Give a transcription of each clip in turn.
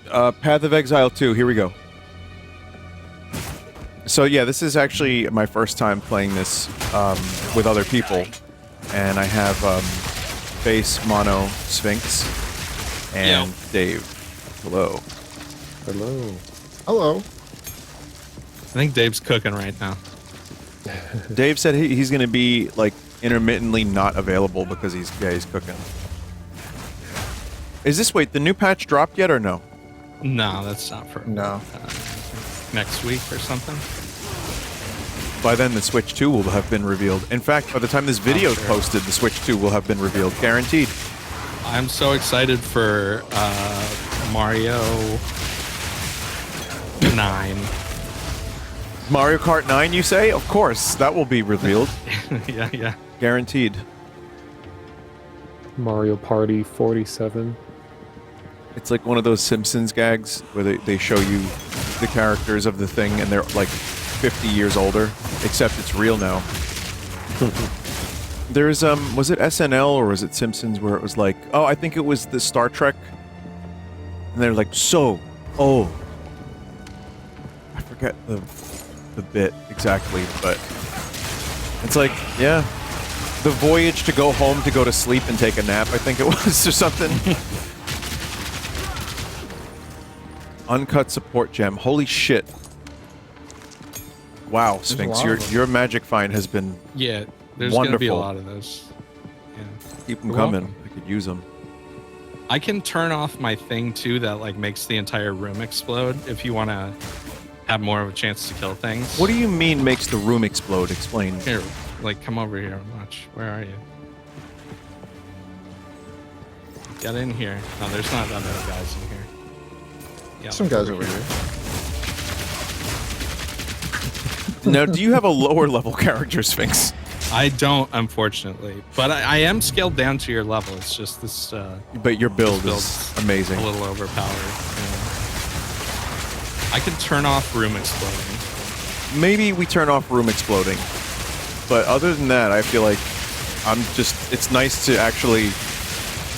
Path of Exile 2, here we go. So yeah, this is actually my first time playing this with other people. And I have Base, Mono, Sphinx, and Dave. Hello. Hello. Hello. I think Dave's cooking right now. Dave said he's going to be like intermittently not available because he's cooking. Is this wait the new patch dropped yet or no? No, that's not for next week or something. By then, the Switch 2 will have been revealed. In fact, by the time this video is posted, the Switch 2 will have been revealed, guaranteed. I'm so excited for Mario 9. Mario Kart 9, you say? Of course, that will be revealed. Yeah. Guaranteed. Mario Party 47. It's like one of those Simpsons gags where they show you the characters of the thing and they're like 50 years older, except it's real now. There's, was it SNL or was it Simpsons where it was like, oh, I think it was the Star Trek. And they're like, so, oh. I forget the bit exactly, but it's like, yeah. The voyage to go home to go to sleep and take a nap, I think it was, or something. Uncut support gem. Holy shit. Wow, Sphinx, your magic find has been there's wonderful. Gonna be a lot of those. Yeah. Keep them coming. Welcome. I could use them. I can turn off my thing too that like makes the entire room explode if you want to have more of a chance to kill things. What do you mean makes the room explode? Explain. Here, like come over here and watch. Where are you? Get in here. No, there's not other guys in here. Yeah, some guys over here. Now, do you have a lower level character, Sphinx? I don't, unfortunately, but I am scaled down to your level. It's just this. But your build is amazing. A little overpowered. Yeah. I can turn off room exploding. Maybe we turn off room exploding, but other than that, I feel like it's nice to actually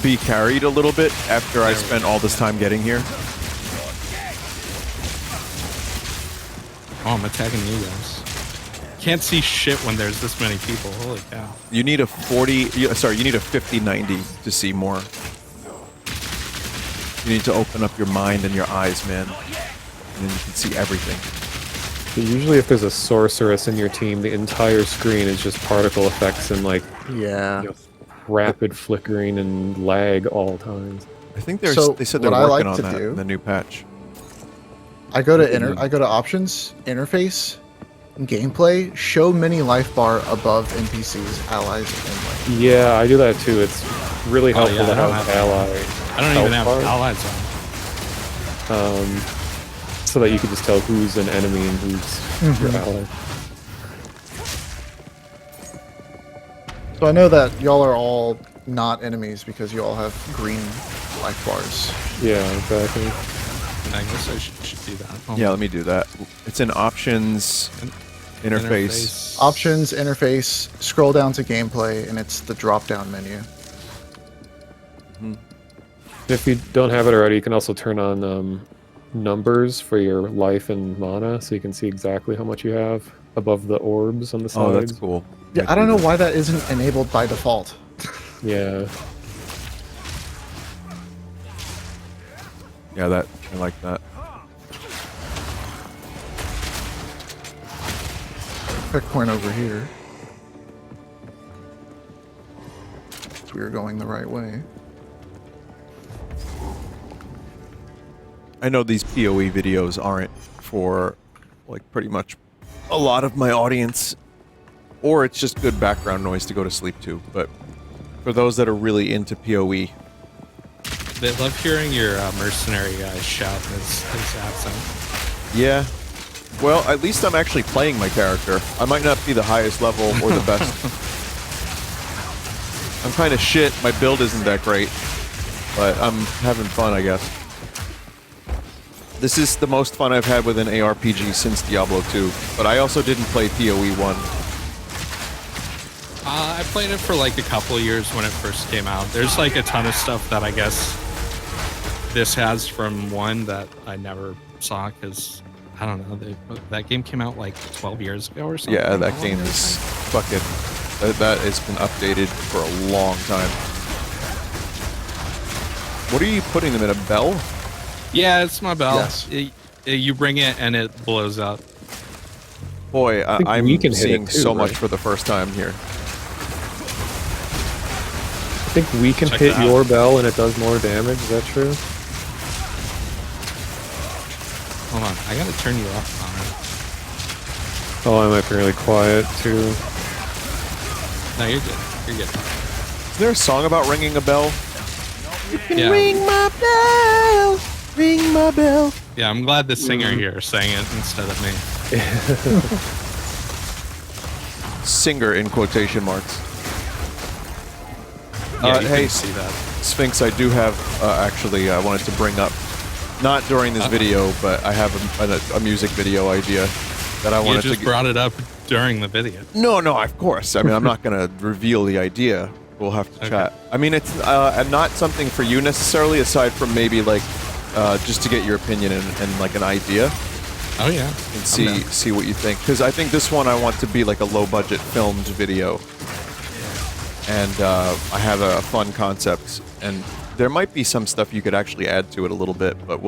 be carried a little bit after I spent all this time getting here. Oh, I'm attacking you guys. Can't see shit when there's this many people. Holy cow. You need a 50-90 to see more. You need to open up your mind and your eyes, man. And then you can see everything. But usually if there's a sorceress in your team, the entire screen is just particle effects and like rapid flickering and lag all times. I think they said they're working on that in the new patch. I go to options, interface, gameplay, show mini life bar above NPCs, allies, and like. Yeah, I do that too. It's really helpful to have ally. I don't even have allies on. So that you can just tell who's an enemy and who's your ally. So I know that y'all are all not enemies because you all have green life bars. Yeah, exactly. I guess I should do that. Yeah, let me do that. It's in options, interface. Options, interface, scroll down to gameplay, and it's the drop-down menu. If you don't have it already, you can also turn on numbers for your life and mana, so you can see exactly how much you have above the orbs on the sides. Oh, that's cool. Yeah, I don't know why that isn't enabled by default. Yeah. Yeah, I like that. Checkpoint over here. So we're going the right way. I know these PoE videos aren't for, like, pretty much a lot of my audience, or it's just good background noise to go to sleep to, but for those that are really into PoE. They love hearing your mercenary guys shout his accent. Yeah. Well, at least I'm actually playing my character. I might not be the highest level or the best. I'm kind of shit. My build isn't that great, but I'm having fun, I guess. This is the most fun I've had with an ARPG since Diablo 2, but I also didn't play PoE 1. I played it for like a couple of years when it first came out. There's like a ton of stuff that I guess this has from one that I never saw because I don't know. That game came out like 12 years ago or something. Yeah, that game is fucking. That has been updated for a long time. What are you putting them in, a bell? Yeah, it's my bell. Yes. You bring it and it blows up. Boy, think I'm we can hit seeing it too, so much right? for the first time here. I think we can Check hit that out. your bell and it does more damage. Is that true? Hold on, I gotta turn you up, Connor. Oh, I might be really quiet too. No, you're good. You're good. Is there a song about ringing a bell? Yeah. my bell, ring my bell. Yeah, I'm glad the singer here sang it instead of me. Singer in quotation marks. Yeah, you hey, can see that. Sphinx, I do have, actually, I wanted to bring up, not during this video, but I have a music video idea that I You wanted just to... brought it up during the video. No, of course. I mean, I'm not going to reveal the idea. We'll have to chat. I mean, it's not something for you necessarily, aside from maybe, like, just to get your opinion and like, an idea. Oh, yeah. And see what you think. Because I think this one I want to be, like, a low-budget filmed video. And I have a fun concept. And there might be some stuff you could actually add to it a little bit, but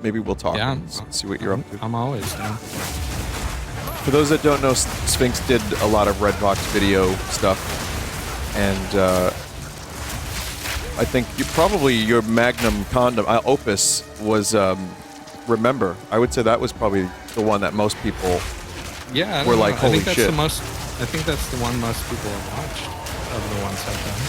maybe we'll talk Yeah, and see what you're up to. I'm always down. For those that don't know, Sphinx did a lot of Redbox video stuff, and I think your magnum condom opus was Remember. I would say that was probably the one that most people Yeah, I were don't like, know. holy I think that's shit. I think that's the one most people have watched of the ones I've done.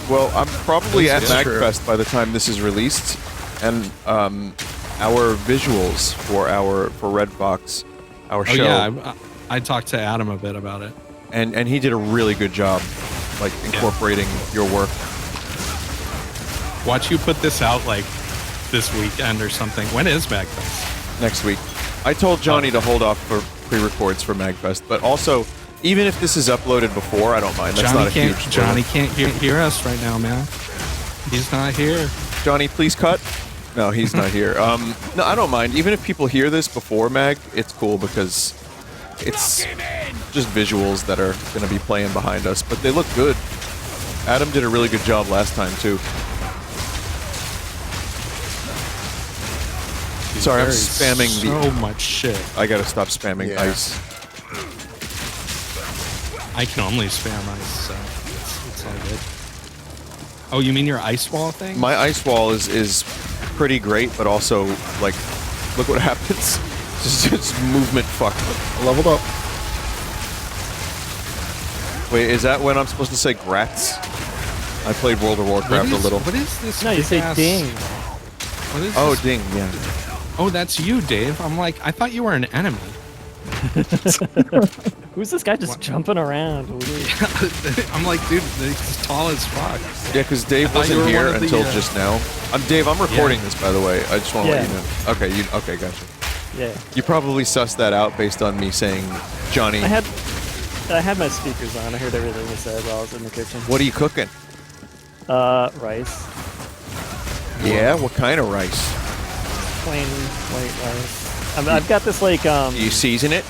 Well, I'm probably at That's true. MagFest by the time this is released, and our visuals for Redbox, our show. Oh yeah, I talked to Adam a bit about it. And he did a really good job, like, incorporating your work. Watch you put this out like this weekend or something. When is MagFest? Next week. I told Johnny to hold off for pre-records for MagFest, but also, even if this is uploaded before, I don't mind. That's not a huge deal. Johnny can't hear us right now, man. He's not here. Johnny, please cut. No, he's not here. No, I don't mind. Even if people hear this before Mag, it's cool because it's just visuals that are going to be playing behind us, but they look good. Adam did a really good job last time, too. Sorry, I'm spamming so much shit. I gotta stop spamming ice. I can only spam ice, so it's all good. Oh, you mean your ice wall thing? My ice wall is pretty great, but also, like, look what happens. Just movement fuck. Leveled up. Wait, is that when I'm supposed to say grats? I played World of Warcraft a little. What is this? No, you say big-ass- ding. What is Oh, this? ding, yeah. Oh, that's you, Dave. I'm like, I thought you were an enemy. Who's this guy just jumping around? I'm like, dude, he's tall as fuck. Yeah, because Dave thought you wasn't were here one of the, until just now. Dave, I'm recording this, by the way. I just want to let you know. Okay, okay, gotcha. Yeah. You probably sussed that out based on me saying, Johnny, I had my speakers on. I heard everything you said while I was in the kitchen. what are you cooking? Rice. Yeah, what kind of rice? Plain white rice. I've got this like Do you season it?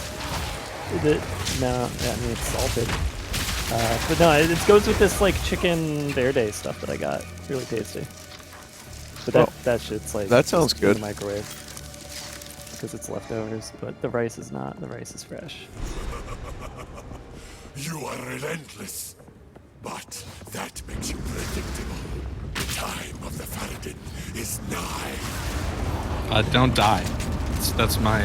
no, I mean it's salted. But no, it goes with this like chicken verde stuff that I got. It's really tasty. But that shit's like that sounds just good. in the microwave because it's leftovers. But the rice is not. The rice is fresh. You are relentless, but that makes you predictable. The time of the Faradin is nigh. Don't die. That's my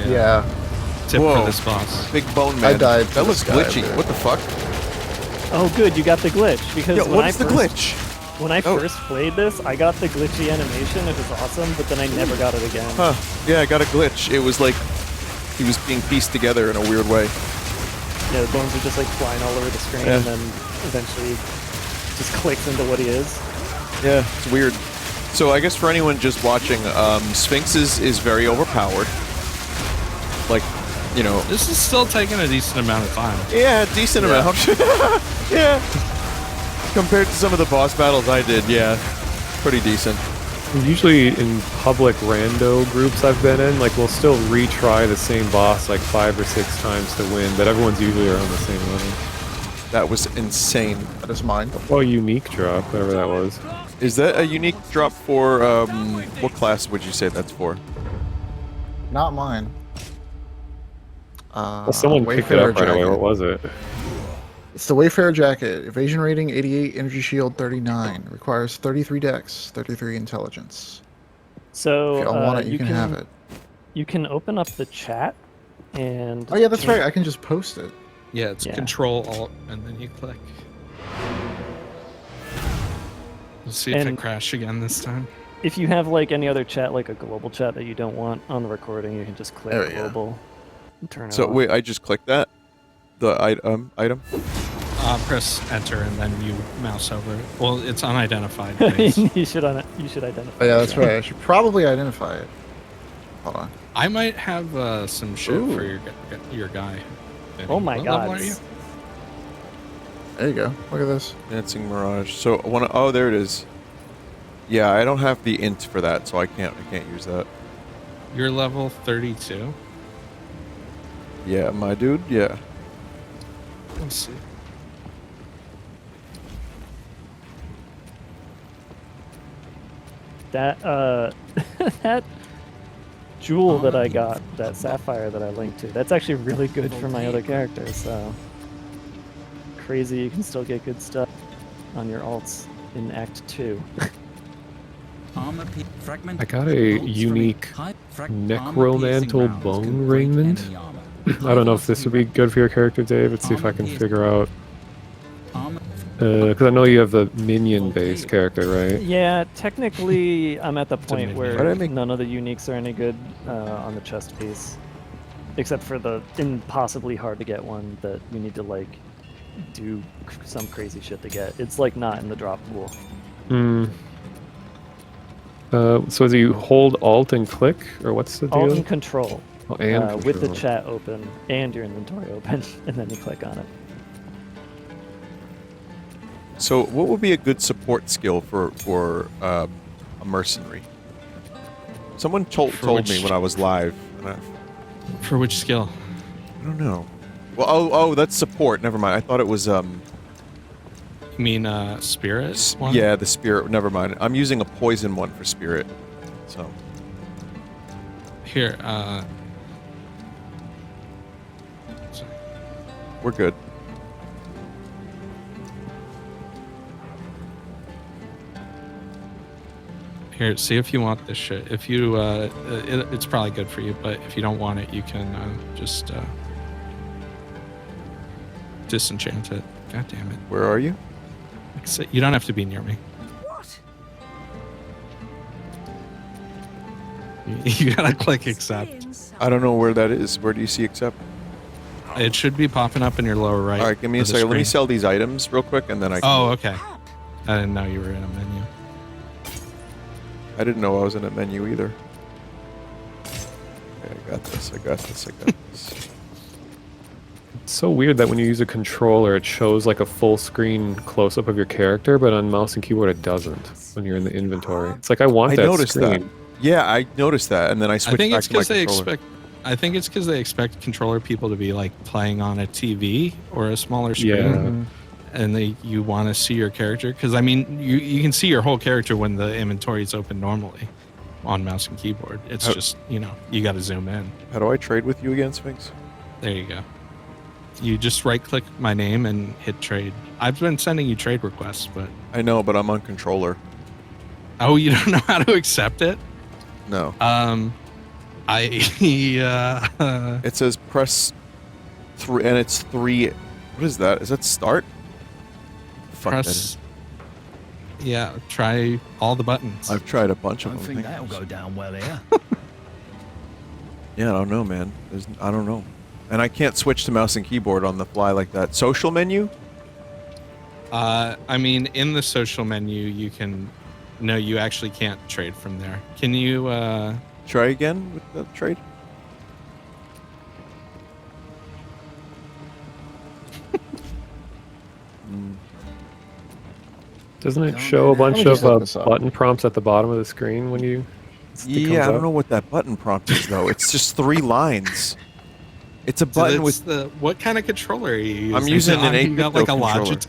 tip Whoa. for this boss. Big bone man. I died to That the looks sky glitchy. there. What the fuck? Oh, good, you got the glitch because Yeah, when what I is the first, glitch? When I Oh. first played this, I got the glitchy animation. It was awesome, but then I never got it again. Huh. Yeah, I got a glitch. It was like he was being pieced together in a weird way. Yeah, the bones are just like flying all over the screen, Yeah. and then eventually just clicks into what he is. Yeah, it's weird. So I guess for anyone just watching, Sphinx is very overpowered. Like, you know, This is still taking a decent amount of time. yeah, decent amount. Yeah. Compared to some of the boss battles I did, yeah. pretty decent. Usually in public rando groups I've been in, like we'll still retry the same boss like 5 or 6 times to win, but everyone's usually around the same level. That was insane. That is mine. Oh, unique drop, whatever that was. Is that a unique drop for, what class would you say that's for? Not mine. Well, someone picked it Wayfarer up right away. jacket. What was it? It's the Wayfarer jacket. Evasion rating 88, energy shield 39. Requires 33 dex, 33 intelligence. So If y'all want it, you can have it. You can open up the chat and. Oh yeah, that's change- right. I can just post it. Yeah, it's Yeah. Control Alt and then you click. We'll see if And- it crashed again this time. If you have like any other chat, like a global chat that you don't want on the recording, you can just click There we go. global and turn it So off. wait, I just clicked that? The item? Press enter and then you mouse over it. Well, it's unidentified. base. you should identify. Oh yeah, the that's chat. right. I should probably identify it. Hold on. I might have some shit Ooh. for your guy. Oh my What level god. are you? There you go. Look at this. Dancing Mirage. So oh, there it is. Yeah, I don't have the int for that, so I can't use that. You're level 32. Yeah, my dude. Yeah. Let's see. That that jewel that I got, that sapphire that I linked to, that's actually really good for my other characters. So crazy, you can still get good stuff on your alts in Act 2. I got a unique necromantle bone raiment. I don't know if this would be good for your character, Dave. Let's see if I can figure out. Because I know you have the minion-based character, right? Yeah, technically, I'm at the point minion. Why did I where make- none of the uniques are any good on the chest piece, except for the impossibly hard to get one that you need to like do some crazy shit to get. It's like not in the drop pool. Hmm. So do you hold Alt and click, or what's the deal? Alt and control, Oh, and with the control. chat open and your inventory open, and then you click on it. So what would be a good support skill for a mercenary? Someone told me which- when I was live. And For which skill? I don't know. Well, oh, that's support. Never mind. I thought it was You mean spirit? one? yeah, the spirit. Never mind. I'm using a poison one for spirit. So Here, we're good. here, see if you want this shit. If you, it's probably good for you, but if you don't want it, you can just disenchant it. God damn it. Where are you? Like I said, you don't have to be near me. What? You gotta click accept. I don't know where that is. Where do you see accept? It should be popping up in your lower right. All right, give me a of the second. Let me screen. sell these items real quick, and then I. Can, Oh, okay. I didn't know you were in a menu. I didn't know I was in a menu either. Okay, I got this. I got this. It's so weird that when you use a controller, it shows like a full screen close up of your character, but on mouse and keyboard it doesn't when you're in the inventory. It's like I want I that noticed screen. that. Yeah, I noticed that, and then I I switched think back it's to my because they controller. expect. I think it's because they expect controller people to be like playing on a TV or a smaller screen, Yeah. and you want to see your character. Because I mean, you can see your whole character when the inventory is open normally on mouse and keyboard. It's How- just you got to zoom in. How do I trade with you again, Sphinx? There you go. You just right click my name and hit trade. I've been sending you trade requests, but I know, but I'm on controller. oh, you don't know how to accept it. No. It says press 3, and it's 3. What is that? Is that start? Fuck that press. is. Yeah, try all the buttons. I've tried a bunch I of don't them. think that'll go down well here. Yeah, I don't know, man. I don't know. And I can't switch to mouse and keyboard on the fly like that. Social menu? I mean, in the social menu, you can. No, you actually can't trade from there. Can you? Try again with the trade? Doesn't it show a bunch Let me just of look this up. button prompts at the bottom of the screen when you? Yeah, I don't know what that button prompt is though. It's just 3 lines. It's a So button that's with. the what kind of controller are you using? I'm using an You got like a 8-bit controller. Logitech.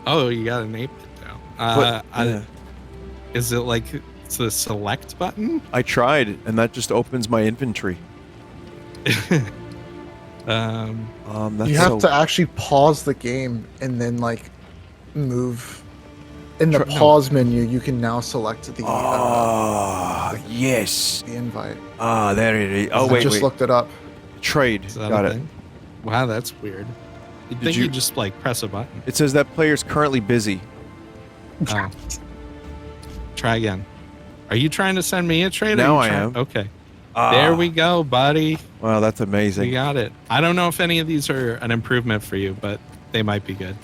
Oh, you got an 8-bit now. But, yeah. Is it like it's the select button? I tried, and that just opens my inventory. That's You have so. to actually pause the game and then like move. In the No. pause menu, you can now select the Yes. the invite. There it is. Oh I wait, just wait. looked it up. Trade. Is that Got a it. thing? Wow, that's weird. You'd think you- you just like press a button. It says that player's currently busy. Oh. Try again. Are you trying to send me a trade? Now I am. Okay. There Ah. we go, buddy. Wow, that's We amazing. got it. I don't know if any of these are an improvement for you, but they might be good.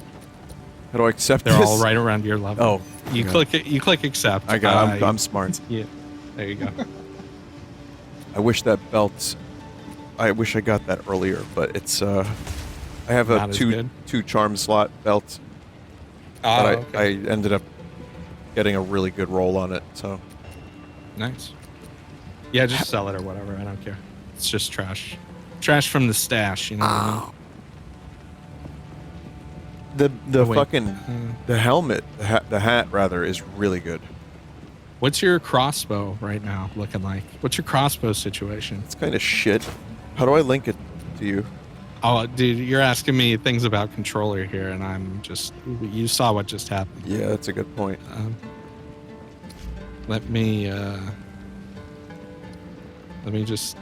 How do I accept They're this? all right around your level. Oh, You yeah. click it. You click accept. I got. I'm smart. Yeah. There you go. I wish that belt. I wish I got that earlier, but it's. I have a Not as good? two charm slot belt, Oh, but okay. I ended up getting a really good roll on it. So Nice. Yeah, just sell it or whatever. I don't care. It's just trash. Trash from the stash. You know. What I mean? the Oh, wait. fucking the helmet, the hat rather, is really good. What's your crossbow right now looking like? What's your crossbow situation? It's kind of shit. How do I link it to you? Oh, dude, you're asking me things about controller here, and I'm just. You saw what just happened. Yeah, that's a good point. Let me just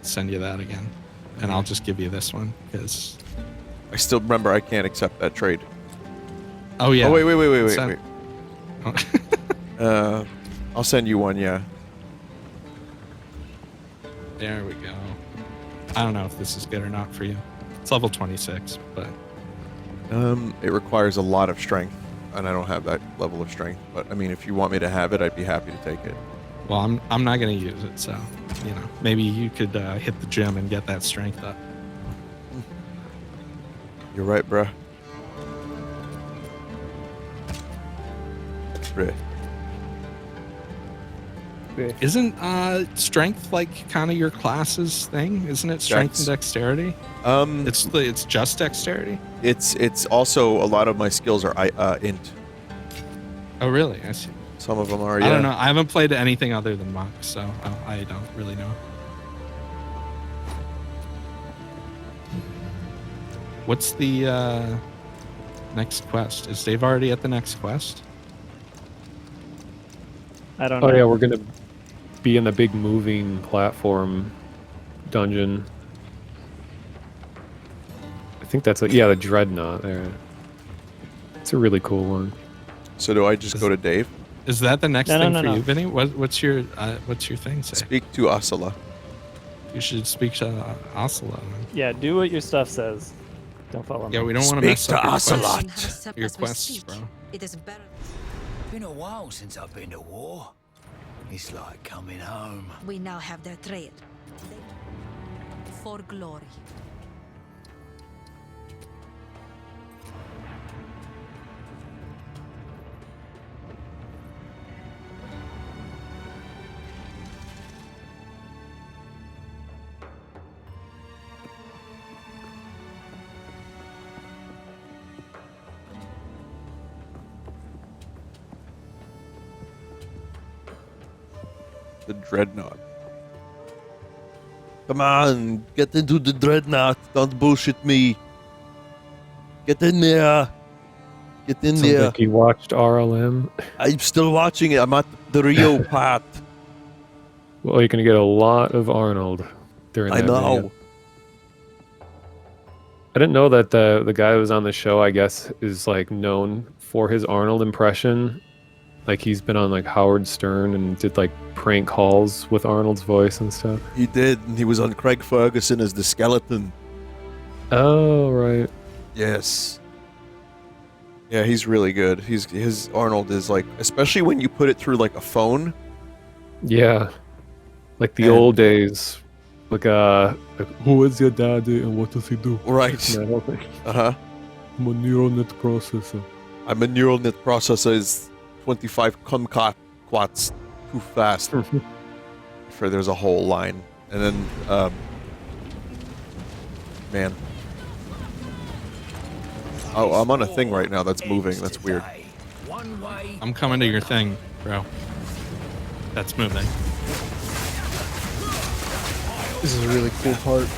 send you that again, and I'll just give you this one because. I still remember I can't accept that trade. Oh yeah. Oh wait. Send- I'll send you one. Yeah. There we go. I don't know if this is good or not for you. It's level 26, but It requires a lot of strength, and I don't have that level of strength. But I mean, if you want me to have it, I'd be happy to take it. well, I'm not gonna use it, so maybe you could hit the gym and get that strength up. You're right, bruh. Bruh. Isn't strength like kind of your class's thing? Isn't it strength Dex. and dexterity? It's just dexterity. It's also a lot of my skills are int. Oh really? I see. Some of them are. Yeah. I don't know. I haven't played anything other than Monk, so I don't really know. What's the next quest? Is Dave already at the next quest? I don't know. Oh yeah, we're gonna be in the big moving platform dungeon. I think that's the Dreadnought there. It's a really cool one. So do I just go to Dave? Is that the next No, thing no, for no. you, Vinny? What's your thing say? Speak to Asala. You should speak to Asala. Yeah, do what your stuff says. Don't follow me. Yeah, we don't want to mess Speak up to your Ocelot. quests. Your quests, bro. It is better. Been a while since I've been to war. It's like coming home. We now have their trade. For glory. The Dreadnought. Come on, get into the Dreadnought. Don't bullshit me. Get in there. Get in Sounds there. like you watched RLM. I'm still watching it. I'm at the Rio part. Well, you're gonna get a lot of Arnold during I that know. video. I didn't know that the guy who was on the show, I guess, is like known for his Arnold impression. Like he's been on like Howard Stern and did like prank calls with Arnold's voice and stuff. He did, and he was on Craig Ferguson as the skeleton. Oh right. Yes. Yeah, he's really good. His Arnold is like, especially when you put it through like a phone. Yeah. Like the And- old days. Like who is your daddy and what does he do? Right. That whole thing. Uh huh. I'm a neural net processor. My neural net processor is 25 kumquats too fast. For there's a whole line, and then man. Oh, I'm on a thing right now that's moving. That's weird. One way. I'm coming to your thing, bro. That's moving. This is a really cool part.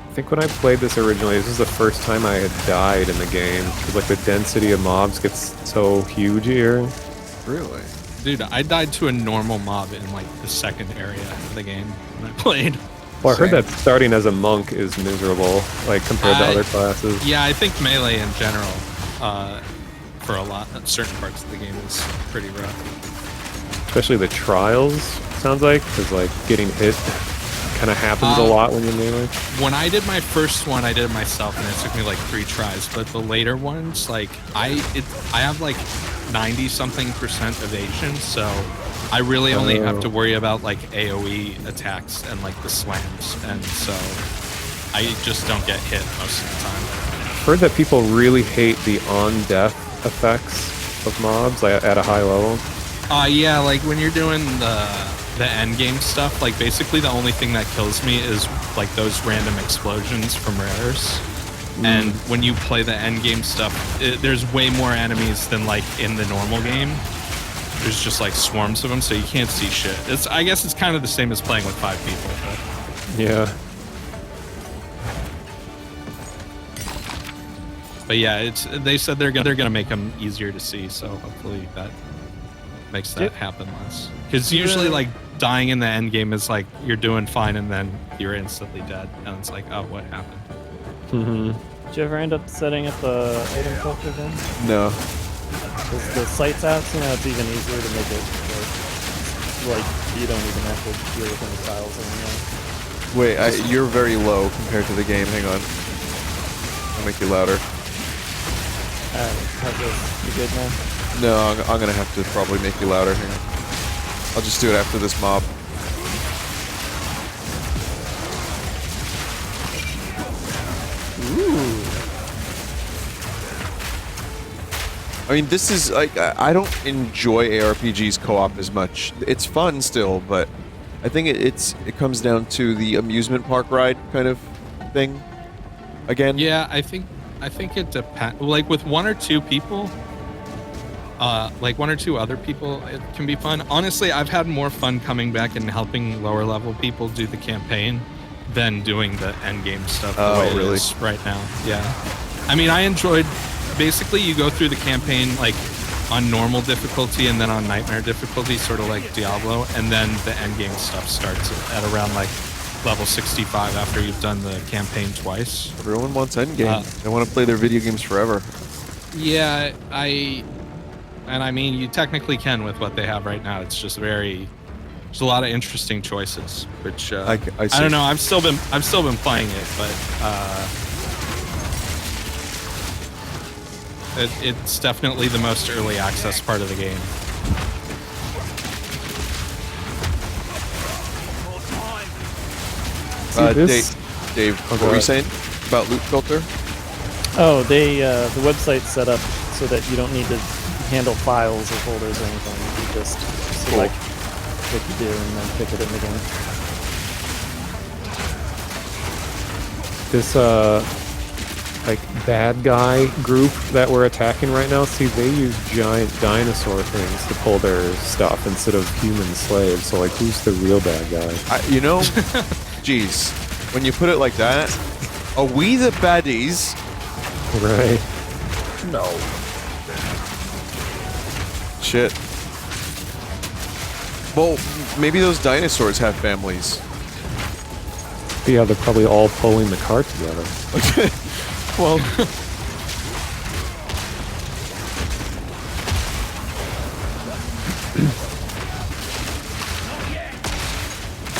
I think when I played this originally, this was the first time I had died in the game. Because like the density of mobs gets so huge here. Really? Dude, I died to a normal mob in like the second area of the game when I played. Well, I heard Same. that starting as a monk is miserable, like compared to other classes. Yeah, I think melee in general, for certain parts of the game is pretty rough. Especially the trials, sounds like, because like getting hit kind of happens a lot when you're melee. When I did my first one, I did it myself, and it took me like 3 tries. But the later ones, like I have like 90-something% evasion, so I really only have to worry about like AOE attacks and like the slams, and so I just don't get hit most of the time. I've heard that people really hate the on-death effects of mobs like, at a high level. Yeah, like when you're doing the end game stuff, like basically the only thing that kills me is like those random explosions from rares. And when you play the end game stuff, there's way more enemies than like in the normal game. There's just like swarms of them, so you can't see shit. I guess it's kind of the same as playing with 5 people. Yeah. But yeah, they said they're gonna make them easier to see, so hopefully that makes that happen less. Because usually like dying in the end game is like you're doing fine and then you're instantly dead, and it's like, oh, what happened? Did you ever end up setting up a item filter then? No. Because the sites apps, you know, it's even easier to make it like you don't even have to deal with any files anymore. Wait, you're very low compared to the game. Hang on. I'll make you louder. How's this? You good now? No, I'm gonna have to probably make you louder. Hang on. I'll just do it after this mob. Ooh. I mean, this is like I don't enjoy ARPGs co-op as much. It's fun still, but I think it comes down to the amusement park ride kind of thing. Again. Yeah, I think it depends. Like with 1 or 2 people, like 1 or 2 other people, it can be fun. Honestly, I've had more fun coming back and helping lower level people do the campaign than doing the end game stuff the way it is right now. Yeah, I mean, I enjoyed. Basically, you go through the campaign like on normal difficulty and then on nightmare difficulty, sort of like Diablo, and then the end game stuff starts at around like level 65 after you've done the campaign twice. Everyone wants endgame. They want to play their video games forever. Yeah, I mean, you technically can with what they have right now. It's just there's a lot of interesting choices, which I don't know. I've still been playing it, but it's definitely the most early access part of the game. Dave, what were you saying about loot filter? Oh, the website's set up so that you don't need to handle files or folders or anything. You just select what you do and then pick it in the game. This like bad guy group that we're attacking right now, see, they use giant dinosaur things to pull their stuff instead of human slaves. So like, who's the real bad guy? You know, geez, when you put it like that, are we the baddies? Right. No. Shit. Well, maybe those dinosaurs have families. Yeah, they're probably all pulling the cart together. Well,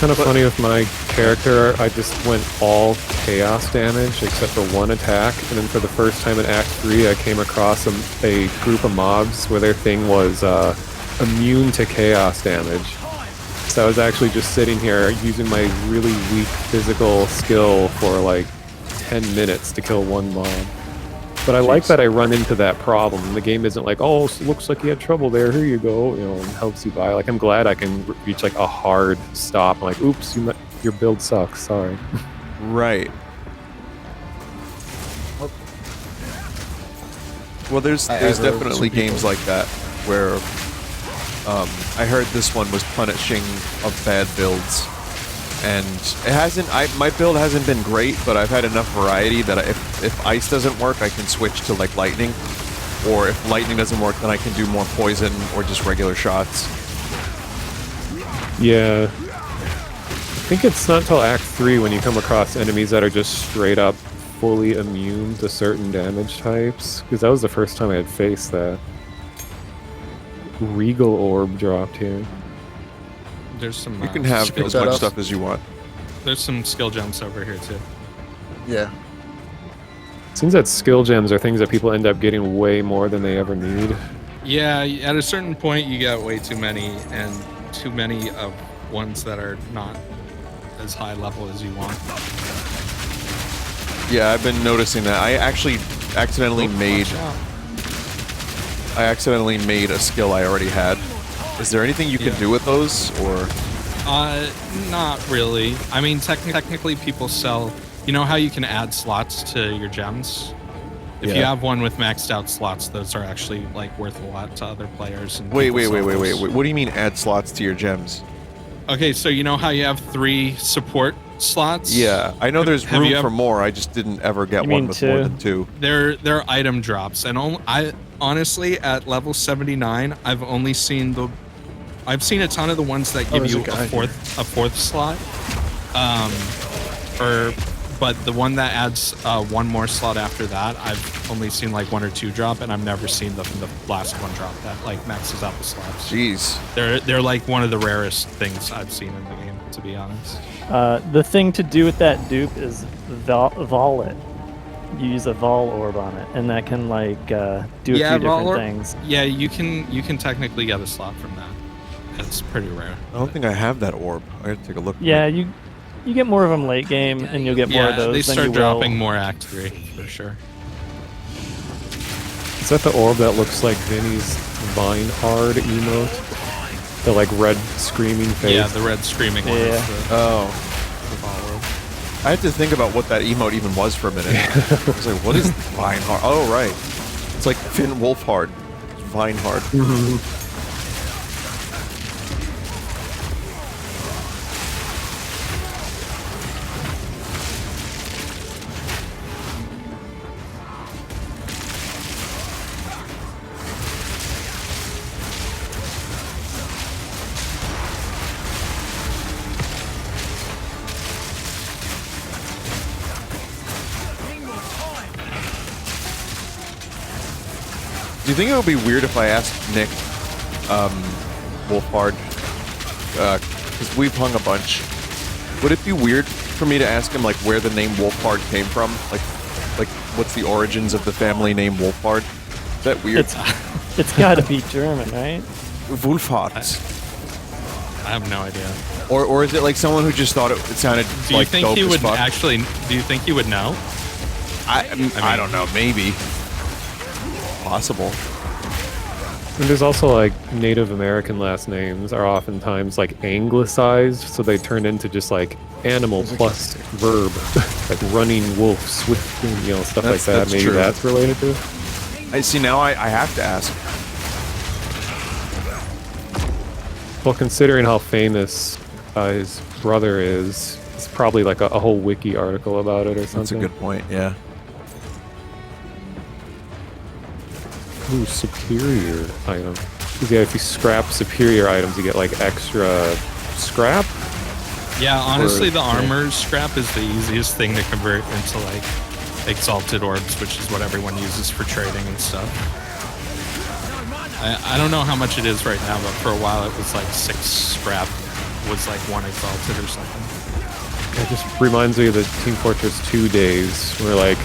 Kind of funny with my character, I just went all chaos damage except for 1 attack, and then for the first time in Act 3 I came across a group of mobs where their thing was immune to chaos damage. So I was actually just sitting here using my really weak physical skill for like 10 minutes to kill one mob. But I like that I run into that problem. The game isn't like, oh, looks like you had trouble there. Here you go, and helps you by. Like, I'm glad I can reach like a hard stop. I'm like, oops, your build sucks. Sorry. Right. Well, there's definitely games like that where I heard this one was punishing of bad builds, and it hasn't. My build hasn't been great, but I've had enough variety that if ice doesn't work, I can switch to like lightning, or if lightning doesn't work, then I can do more poison or just regular shots. Yeah. I think it's not until Act 3 when you come across enemies that are just straight up fully immune to certain damage types, because that was the first time I had faced that. Regal Orb dropped here. There's some. You can have skill as much setups. stuff as you want. There's some skill gems over here too. Yeah. Seems that skill gems are things that people end up getting way more than they ever need. Yeah, at a certain point you get way too many, and too many of ones that are not as high level as you want. Yeah, I've been noticing that. I actually accidentally made a skill I already had. Is there anything you can do with those, or? Not really. I mean, technically people sell. You know how you can add slots to your gems? If you Yeah. have one with maxed out slots, those are actually like worth a lot to other players. And Wait. people sell those. What do you mean add slots to your gems? Okay, so you know how you have 3 support slots? Yeah, I know there's Have room you for ever- more. I just didn't ever get You one mean with more two? than 2. They're item drops, and I honestly at level 79, I've seen a ton of the ones that give there's you a guy a fourth slot, but the one that adds one more slot after that, I've only seen like 1 or 2 drop, and I've never seen the last one drop that like maxes out the slots. Jeez. They're like one of the rarest things I've seen in the game, to be honest. The thing to do with that dupe is vol it. You use a vol orb on it, and that can like do a few different Valor- things. Yeah, you can technically get a slot from that. It's pretty rare. I don't think I have that orb. I gotta take a look. Yeah, you get more of them late game, and you'll get more of those. They than start you dropping will. more Act 3 for sure. Is that the orb that looks like Vinny's Vinehard emote? The like red screaming face? Yeah, the red screaming one. Yeah. Is the Oh, follow. I had to think about what that emote even was for a minute. I was like, what is Vinehard? Oh, right. It's like Finn Wolfhard. Vinehard. Do you think it would be weird if I asked Nick, Wolfhard, because we've hung a bunch, would it be weird for me to ask him, like, where the name Wolfhard came from? Like, what's the origins of the family name Wolfhard? Is that weird? It's got to be German, right? Wolfhard. I have no idea. Or is it like someone who just thought it sounded Do you like think dope he as would fuck? actually? Do you think he would know? I don't know, maybe. Possible. And there's also like Native American last names are oftentimes like anglicized, so they turn into just like animal plus verb, like running wolf, swift, stuff like that. That's Maybe true. that's related to it. I see. Now I have to ask. Well, considering how famous his brother is, it's probably like a whole wiki article about it or something. That's a good point. Yeah. Ooh, superior item. 'Cause, yeah, if you scrap superior items, you get like extra scrap. Yeah, honestly, Or- the armor scrap is the easiest thing to convert into like exalted orbs, which is what everyone uses for trading and stuff. I don't know how much it is right now, but for a while it was like 6 scrap was like 1 exalted or something. It just reminds me of the Team Fortress 2 days, where like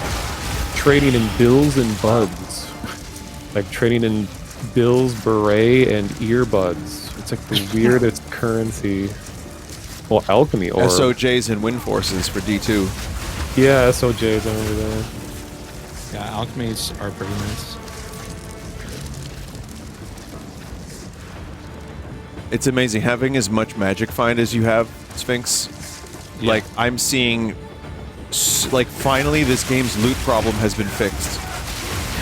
trading in bills and buds, like trading in bills, beret, and earbuds. It's like the weirdest currency. Well, alchemy or SOJs and wind forces for D2. Yeah, SOJ's over there. Yeah, alchemies are pretty nice. It's amazing having as much magic find as you have, Sphinx. Yeah. Like, I'm seeing, like, finally this game's loot problem has been fixed.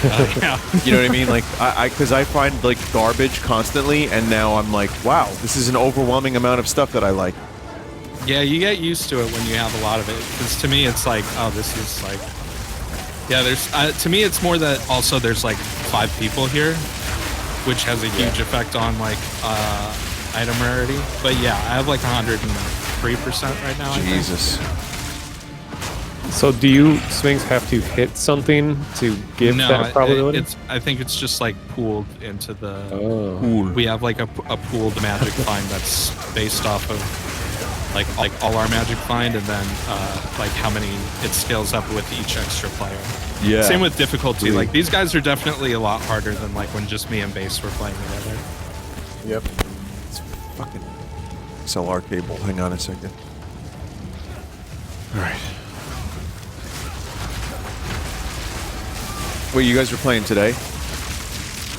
Yeah. You know what I mean? Like, because I find, like, garbage constantly, and now I'm like, wow, this is an overwhelming amount of stuff that I like. Yeah, you get used to it when you have a lot of it. Because to me, it's like, oh, this is like, yeah. There's to me, it's more that also there's like 5 people here, which has a huge effect on like item rarity. But yeah, I have like 103% right now. I think. Jesus. So do you, Sphinx, have to hit something to give No, that probability? I think it's just like pooled into the. Oh. Cool. We have like a pooled magic find that's based off of like all our magic find, and then like how many it scales up with each extra player. Yeah. Same with difficulty. Really? Like these guys are definitely a lot harder than like when just me and Base were playing together. Yep. It's fucking XLR cable. Hang on a second. All right. Wait, you guys were playing today?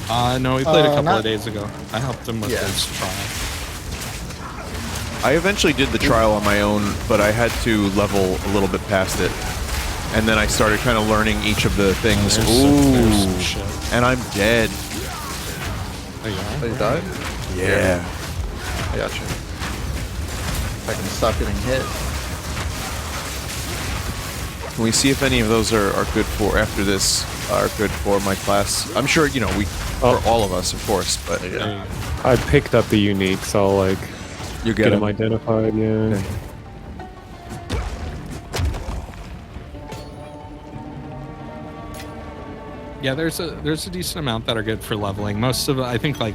No, we played a couple not- of days ago. I helped him with Yeah. his trial. I eventually did the trial on my own, but I had to level a little bit past it. And then I started kind of learning each of the things. There's some shit. And I'm dead. There you Oh, are. you died? Yeah. I got you. I can stop getting hit. Can we see if any of those are good for, after this, are good for my class? I'm sure, you know, for all of us, of course, but There you go. I picked up the unique, so I'll like you get get them them. identified, yeah. Okay. Yeah, there's a decent amount that are good for leveling. Most of it, I think, like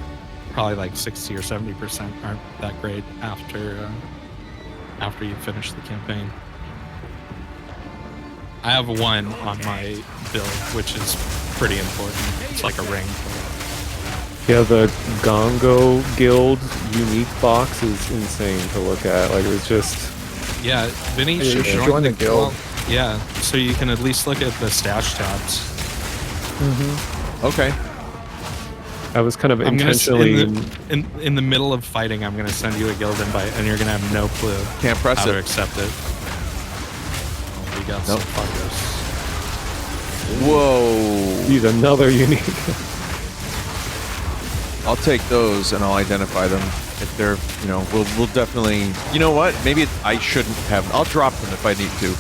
probably like 60 or 70% aren't that great after you finish the campaign. I have one on my build, which is pretty important. It's like a ring. Yeah, the Gongo Guild unique box is insane to look at. Like, it was just... Yeah, Vinny Yeah, you should should join, join the guild. well, yeah, so you can at least look at the stash tabs. Okay. I was kind of I'm gonna intentionally... in the middle of fighting, I'm gonna send you a guild invite, and you're gonna have no clue Can't press how to it. accept it. We got some Nope. fuckers. Whoa. Use another unique. I'll take those and I'll identify them if they're, you know, we'll definitely, you know what? Maybe I shouldn't have, I'll drop them if I need to.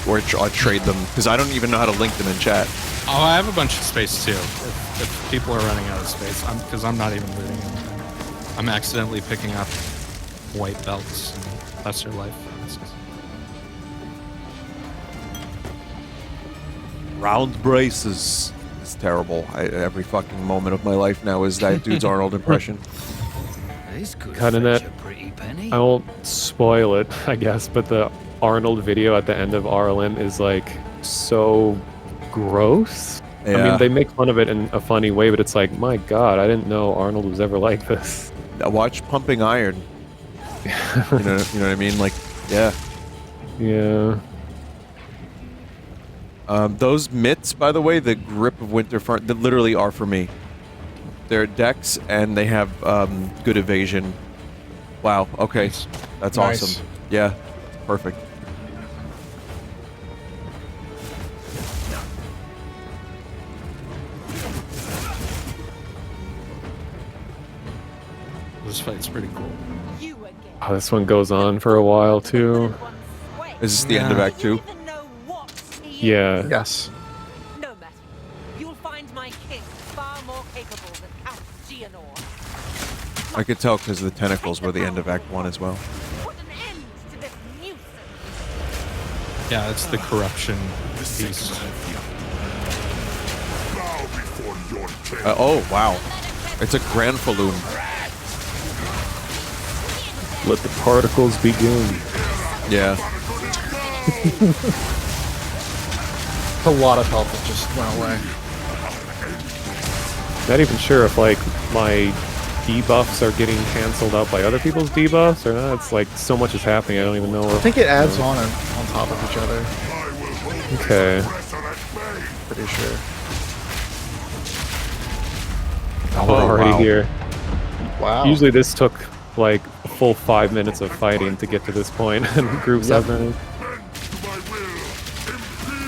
Or I'll trade them, because I don't even know how to link them in chat. Oh, I have a bunch of space too. If people are running out of space, because I'm not even looting anything. I'm accidentally picking up white belts and lesser life. Round braces. It's terrible. Every fucking moment of my life now is that dude's Arnold impression. This could Kinda fetch net. a pretty penny. I won't spoil it, I guess, but the Arnold video at the end of RLM is like so gross. I Yeah. mean, they make fun of it in a funny way, but it's like, my god, I didn't know Arnold was ever like this. Watch Pumping Iron. You know what I mean? Like, yeah. Yeah. Those mitts, by the way, the Grip of Winter Front, that literally are for me. They're decks, and they have good evasion. Wow, okay. Nice. That's Nice. awesome. Yeah, perfect. This fight's pretty cool. You again. Oh, this one goes on for a while, too. Is this the end of Yeah. Act 2? Even know what he is. Yeah. Yes. No matter. You'll find my king far more capable than Count Geonor. I could tell because the tentacles were the end of Act 1 as well. Put an end to this nuisance. Yeah, it's the corruption beast. Bow before your king. Oh, wow. It's a Granfaloon. Let the particles begin. Yeah. A lot of health that just went away. Not even sure if like my debuffs are getting canceled out by other people's debuffs or not. It's like so much is happening. I don't even know. I think it adds on top of each other. I will Okay. Pretty sure. Oh, we're already wow. here. Wow. Usually this took like a full 5 minutes of fighting to get to this point, and groups Yep. have been.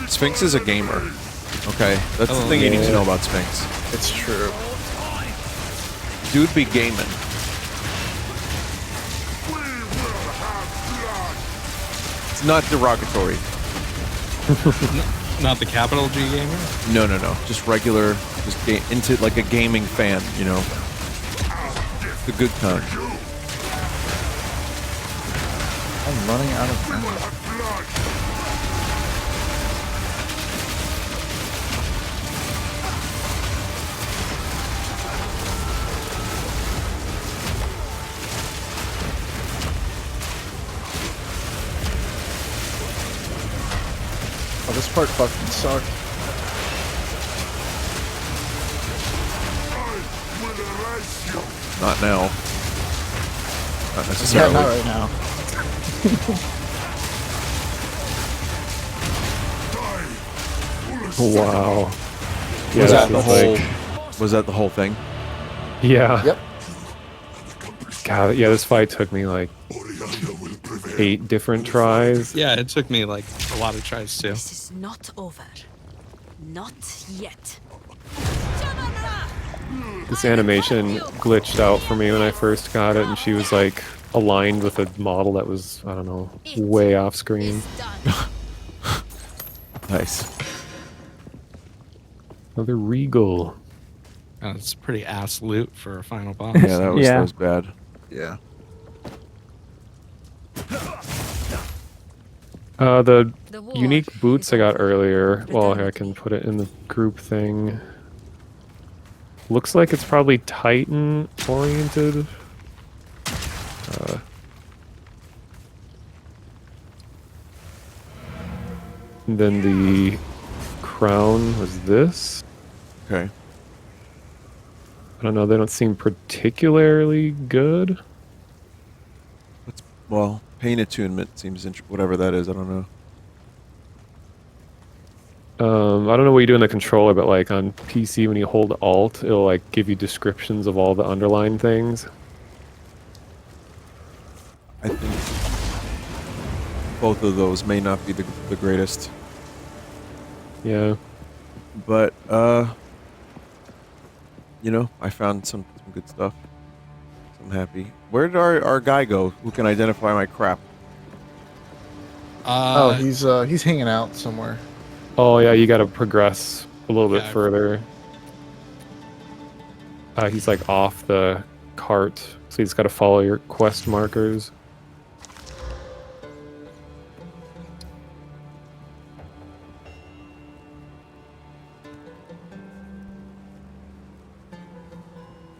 Sphinx is a gamer. Okay, that's the thing you need to know about Sphinx. It's true. Dude be gaming. It's not derogatory. Not the capital G gamer. No. Just regular, just into like a gaming fan, you know. The good kind. I'm running out of ammo. Oh, this part fucking sucked. Not now. Not Yeah, necessarily. not right now. Wow. Yeah, Was this that the is whole? like- Was that the whole thing? Yeah. Yep. God, yeah, this fight took me like 8 different tries. Yeah, it took me like a lot of tries too. This is not over. Not yet. This animation glitched out for me when I first got it, and she was like aligned with a model that was, I don't know, way off screen. Nice. Another Regal. It's pretty ass loot for a final boss. Yeah, that Yeah. was bad. Yeah. The The war unique boots is I got over. earlier, well, Return I with can me. put it in the group thing. Looks like it's probably Titan oriented. And then the crown was this. Okay. I don't know, they don't seem particularly good. Well, pain attunement seems whatever that is. I don't know. I don't know what you do in the controller, but like on PC, when you hold Alt, it'll like give you descriptions of all the underlying things. I think both of those may not be the greatest, Yeah. but you know, I found some good stuff. So I'm happy. Where did our guy go? Who can identify my crap? Oh, he's hanging out somewhere. Oh yeah, you gotta progress a little bit Yeah, further. He's like off the cart, so you just gotta follow your quest markers.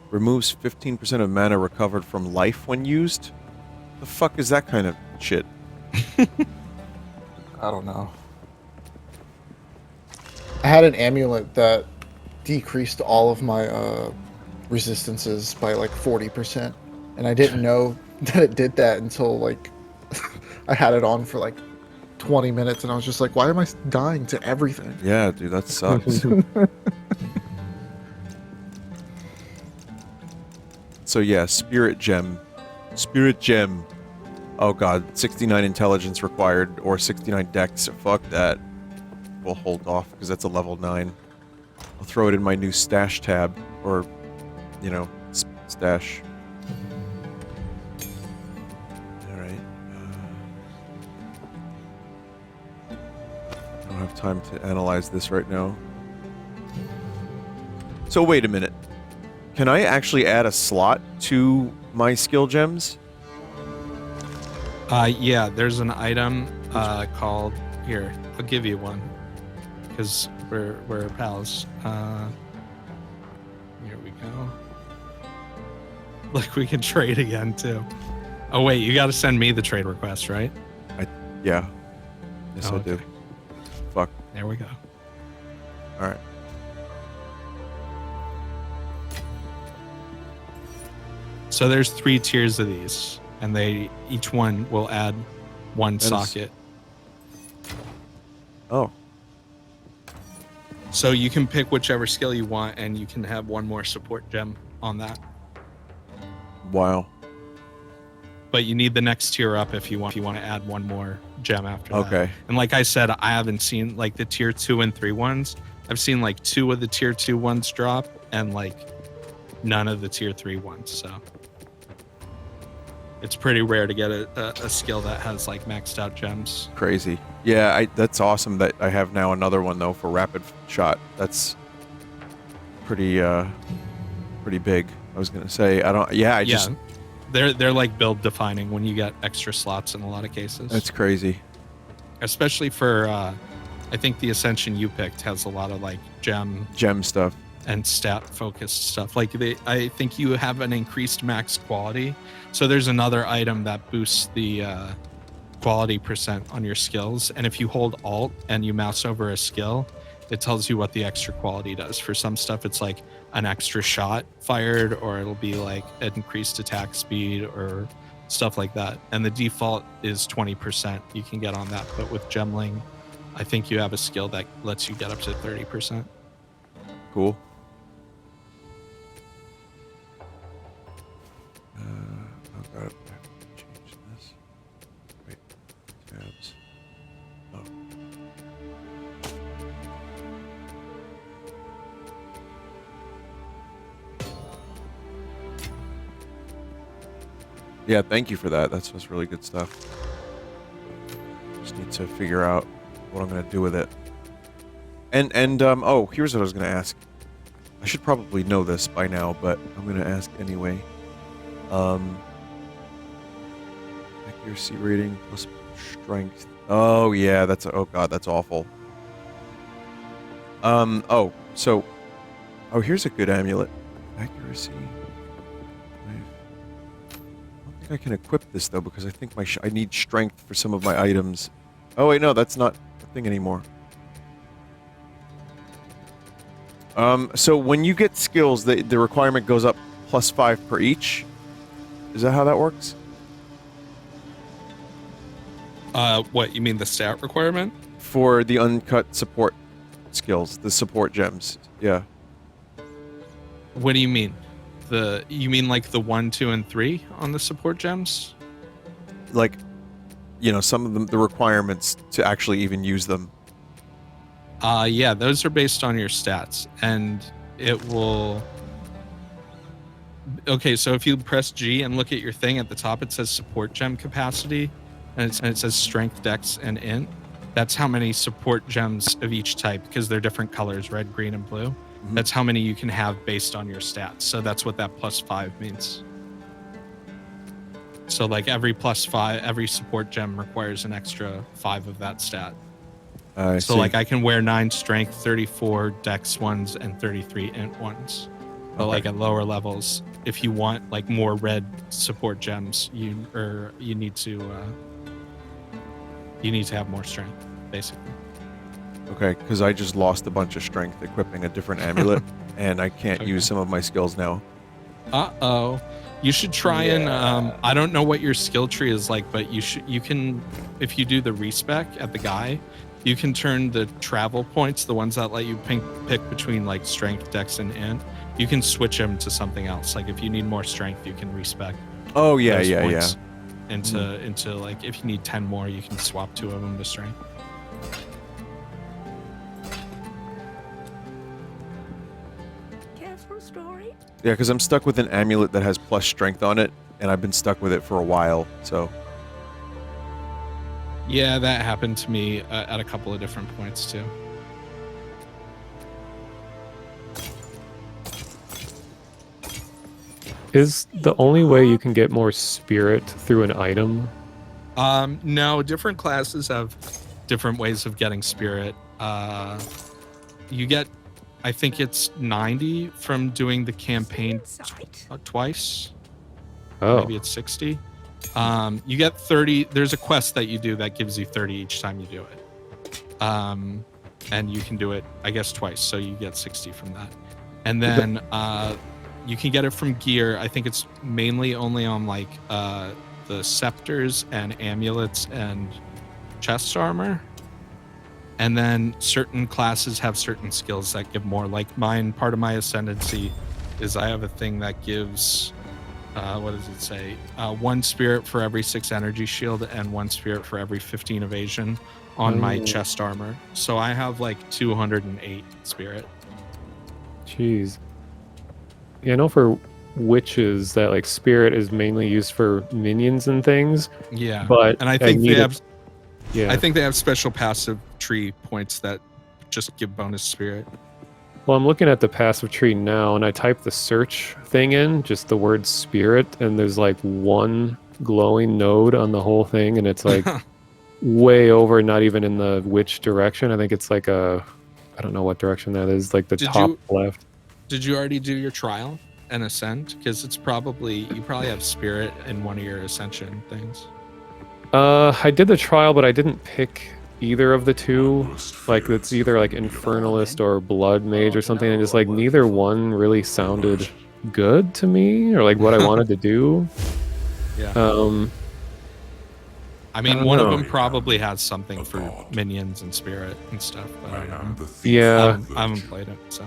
Removes 15% of mana recovered from life when used. The fuck is that kind of shit? I don't know. I had an amulet that decreased all of my resistances by like 40%, and I didn't know that it did that until like I had it on for like 20 minutes, and I was just like, why am I dying to everything? Yeah, dude, that sucks. So yeah, Spirit Gem. Spirit Gem. Oh god, 69 intelligence required, or 69 dex. Fuck that. We'll hold off, because that's a level 9. I'll throw it in my new stash tab, or, you know, stash. Alright. I don't have time to analyze this right now. So wait a minute. Can I actually add a slot to my skill gems? Yeah, there's an item called here. I'll give you one because we're pals. Here we go. Like we can trade again too. Oh wait, you got to send me the trade request, right? Yeah. Yes, Oh, I do. okay. Fuck. There we go. Alright. So there's 3 tiers of these, and each one will add one That is- socket. Oh, So you can pick whichever skill you want, and you can have one more support gem on that. Wow. But you need the next tier up if you want to add one more gem after that. Okay. And like I said, I haven't seen like the tier 2 and 3 ones. I've seen like 2 of the tier 2 ones drop and like none of the tier 3 ones. So it's pretty rare to get a skill that has like maxed out gems. Crazy. Yeah, that's awesome that I have now another one though for rapid shot. That's pretty big. I was gonna say I just they're like build defining when you get extra slots in a lot of cases. That's crazy. Especially for I think the Ascension you picked has a lot of like gem stuff and stat focused stuff. Like I think you have an increased max quality. So there's another item that boosts the quality percent on your skills. And if you hold Alt and you mouse over a skill, it tells you what the extra quality does. For some stuff, it's like an extra shot fired, or it'll be like an increased attack speed or stuff like that. And the default is 20% you can get on that. But with Gemling, I think you have a skill that lets you get up to 30%. Cool. Oh god, I have to change this. Wait, tabs. Oh. Yeah, thank you for that. That's really good stuff. Just need to figure out what I'm gonna do with it. And oh, here's what I was gonna ask. I should probably know this by now, but I'm gonna ask anyway. Accuracy rating plus strength. Oh yeah, oh god, that's awful. Oh, so, oh, here's a good amulet. Accuracy. I don't think I can equip this though because I think I need strength for some of my items. Oh wait, no, that's not a thing anymore. So when you get skills, the requirement goes up +5 per each. Is that how that works? What, you mean the stat requirement? For the uncut support skills, the support gems. Yeah. What do you mean? You mean like the 1, 2, and 3 on the support gems? Like, you know, some of them, the requirements to actually even use them. Yeah, those are based on your stats, and it will... Okay, so if you press G and look at your thing at the top, it says support gem capacity, and it says strength, dex, and int. That's how many support gems of each type, because they're different colors, red, green, and blue. Mm-hmm. That's how many you can have based on your stats. So that's what that +5 means. So like every +5, every support gem requires an extra 5 of that stat. So like I can wear 9 strength, 34 dex ones, and 33 int ones. But like at lower levels, if you want like more red support gems, you need to have more strength, basically. Okay, because I just lost a bunch of strength equipping a different amulet, and I can't use some of my skills now. Uh-oh. You should try and I don't know what your skill tree is like, but you can, if you do the respec at the guy, you can turn the travel points, the ones that let you pick between like strength, dex, and int. You can switch them to something else. Like if you need more strength, you can respec. Oh yeah, Into like if you need 10 more, you can swap 2 of them to strength. Careful story. Yeah, because I'm stuck with an amulet that has plus strength on it, and I've been stuck with it for a while, so... Yeah, that happened to me at a couple of different points, too. Is the only way you can get more spirit through an item? No, different classes have different ways of getting spirit. You get, I think it's 90 from doing the campaign twice. Oh. Maybe it's 60. You get 30. There's a quest that you do that gives you 30 each time you do it. And you can do it, I guess, twice. So you get 60 from that. And then you can get it from gear. I think it's mainly only on like the scepters and amulets and chest armor. And then certain classes have certain skills that give more. Like mine, part of my ascendancy is I have a thing that gives, what does it say? 1 spirit for every 6 energy shield and 1 spirit for every 15 evasion on my chest armor. So I have like 208 spirit. Jeez. Yeah, I know for witches that like spirit is mainly used for minions and things. Yeah, But and I think they need have. Yeah. I think they have special passive tree points that just give bonus spirit. Well, I'm looking at the passive tree now, and I type the search thing in, just the word spirit, and there's like 1 glowing node on the whole thing, and it's like way over, not even in the witch direction. I think it's like I don't know what direction that is, like the top left. Did you already do your trial and ascend? Because you probably have spirit in one of your ascension things. I did the trial, but I didn't pick either of the 2. Like it's either like Infernalist or Blood Mage or something, and just like neither one really sounded good to me or like what I wanted to do. Yeah. I I mean, don't one of know. them probably has something for minions and spirit and stuff, but I don't know. Yeah. I haven't played it, so.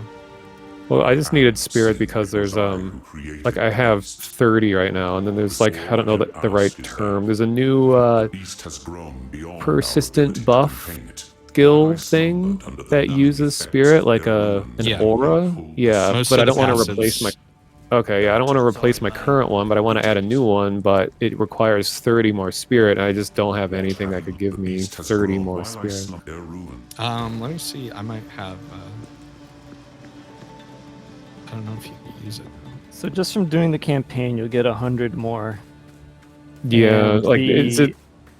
Well, I just needed spirit because there's like I have 30 right now, and then there's like I don't know the right term. There's a new persistent buff skill thing that uses spirit, like an aura. Yeah, Most but of I don't the want to replace my. Okay, yeah, I don't want to replace my current one, but I want to add a new one. But it requires 30 more spirit, and I just don't have anything that could give me 30 more spirit. Let me see. I might have. I don't know if you can use it. So just from doing the campaign, you'll get 100 more. Yeah, And like is it